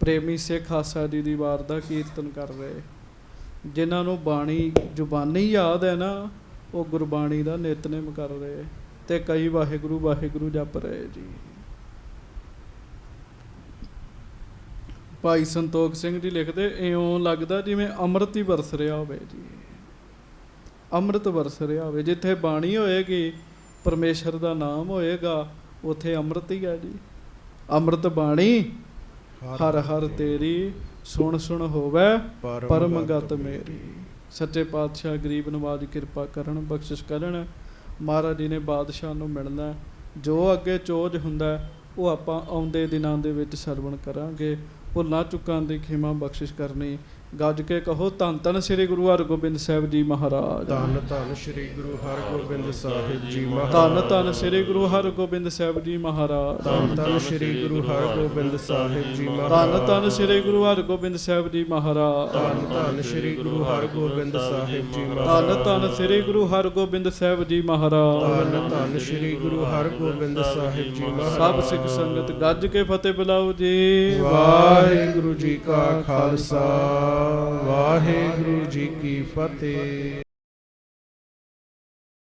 ਪ੍ਰੇਮੀ ਸਿੱਖ ਆਸਾ ਜੀ ਦੀ ਵਾਰ ਦਾ ਕੀਰਤਨ ਕਰ ਰਹੇ, ਜਿਨ੍ਹਾਂ ਨੂੰ ਬਾਣੀ ਜ਼ੁਬਾਨੀ ਯਾਦ ਹੈ ਨਾ, ਉਹ ਗੁਰਬਾਣੀ ਦਾ ਨਿਤਨੇਮ ਕਰ ਰਹੇ ਤੇ ਕਈ ਵਾਹਿਗੁਰੂ ਵਾਹਿਗੁਰੂ ਜਪ ਰਹੇ ਜੀ। ਭਾਈ ਸੰਤੋਖ ਸਿੰਘ ਜੀ ਲਿਖਦੇ, ਇਉਂ ਲੱਗਦਾ ਜਿਵੇਂ ਅੰਮ੍ਰਿਤ ਹੀ ਵਰਸ ਰਿਹਾ ਹੋਵੇ ਜੀ, ਅੰਮ੍ਰਿਤ ਵਰਸ ਰਿਹਾ ਹੋਵੇ। ਜਿੱਥੇ ਬਾਣੀ ਹੋਏਗੀ, ਪਰਮੇਸ਼ਰ ਦਾ ਨਾਮ ਹੋਏਗਾ, ਉੱਥੇ ਅੰਮ੍ਰਿਤ ਹੀ ਹੈ ਜੀ। ਅੰਮ੍ਰਿਤ ਬਾਣੀ ਹਰ ਹਰ ਤੇਰੀ, ਸੁਣ ਸੁਣ ਹੋਵੇ ਪਰਮ ਗਤ ਮੇਰੀ। ਸੱਚੇ ਪਾਤਸ਼ਾਹ ਗਰੀਬ ਨਵਾਜ ਕਿਰਪਾ ਕਰਨ, ਬਖਸ਼ਿਸ਼ ਕਰਨ। ਮਹਾਰਾਜ ਜੀ ਨੇ ਬਾਦਸ਼ਾਹ ਨੂੰ ਮਿਲਣਾ, ਜੋ ਅੱਗੇ ਚੋਜ ਹੁੰਦਾ ਉਹ ਆਪਾਂ ਆਉਂਦੇ ਦਿਨਾਂ ਦੇ ਵਿੱਚ ਸਰਵਣ ਕਰਾਂਗੇ। ਭੁੱਲਾਂ ਚੁੱਕਾਂ ਦੀ ਖਿਮਾ ਬਖਸ਼ਿਸ਼ ਕਰਨੀ। ਗੱਜ ਕੇ ਕਹੋ ਧੰਨ ਧੰਨ ਸ੍ਰੀ ਗੁਰੂ ਹਰਗੋਬਿੰਦ ਸਾਹਿਬ ਜੀ ਮਹਾਰਾਜ। ਧੰਨ ਧੰਨ ਸ੍ਰੀ ਗੁਰੂ ਹਰਗੋਬਿੰਦ ਸਾਹਿਬ ਜੀ ਮਹਾਰਾਜ। ਧੰਨ ਧੰਨ ਸ੍ਰੀ ਗੁਰੂ ਹਰਗੋਬਿੰਦ ਸਾਹਿਬ ਜੀ ਮਹਾਰਾਜ। ਧੰਨ ਧੰਨ ਸ੍ਰੀ ਗੁਰੂ ਹਰਗੋਬਿੰਦ ਸਾਹਿਬ ਜੀ ਮਹਾਰਾਜ। ਧੰਨ ਧੰਨ ਸ੍ਰੀ ਗੁਰੂ ਹਰਗੋਬਿੰਦ ਸਾਹਿਬ ਜੀ ਮਹਾਰਾਜ। ਧੰਨ ਧੰਨ ਸ੍ਰੀ ਗੁਰੂ ਹਰਗੋਬਿੰਦ ਸਾਹਿਬ ਜੀ ਮਹਾਰਾਜ। ਧੰਨ ਧੰਨ ਸ੍ਰੀ ਗੁਰੂ ਹਰਗੋਬਿੰਦ ਸਾਹਿਬ ਜੀ ਮਹਾਰਾਜ। ਧੰਨ ਧੰਨ ਸ੍ਰੀ ਗੁਰੂ ਹਰਗੋਬਿੰਦ ਸਾਹਿਬ ਜੀ ਮਹਾਰਾਜ। ਸਭ ਸਿੱਖ ਸੰਗਤ ਗੱਜ ਕੇ ਫਤਿਹ ਬੁਲਾਓ ਜੀ। ਵਾਹਿਗੁਰੂ ਜੀ ਕਾ ਖਾਲਸਾ, ਵਾਹਿਗੁਰੂ ਜੀ ਕੀ ਫਤਿਹ।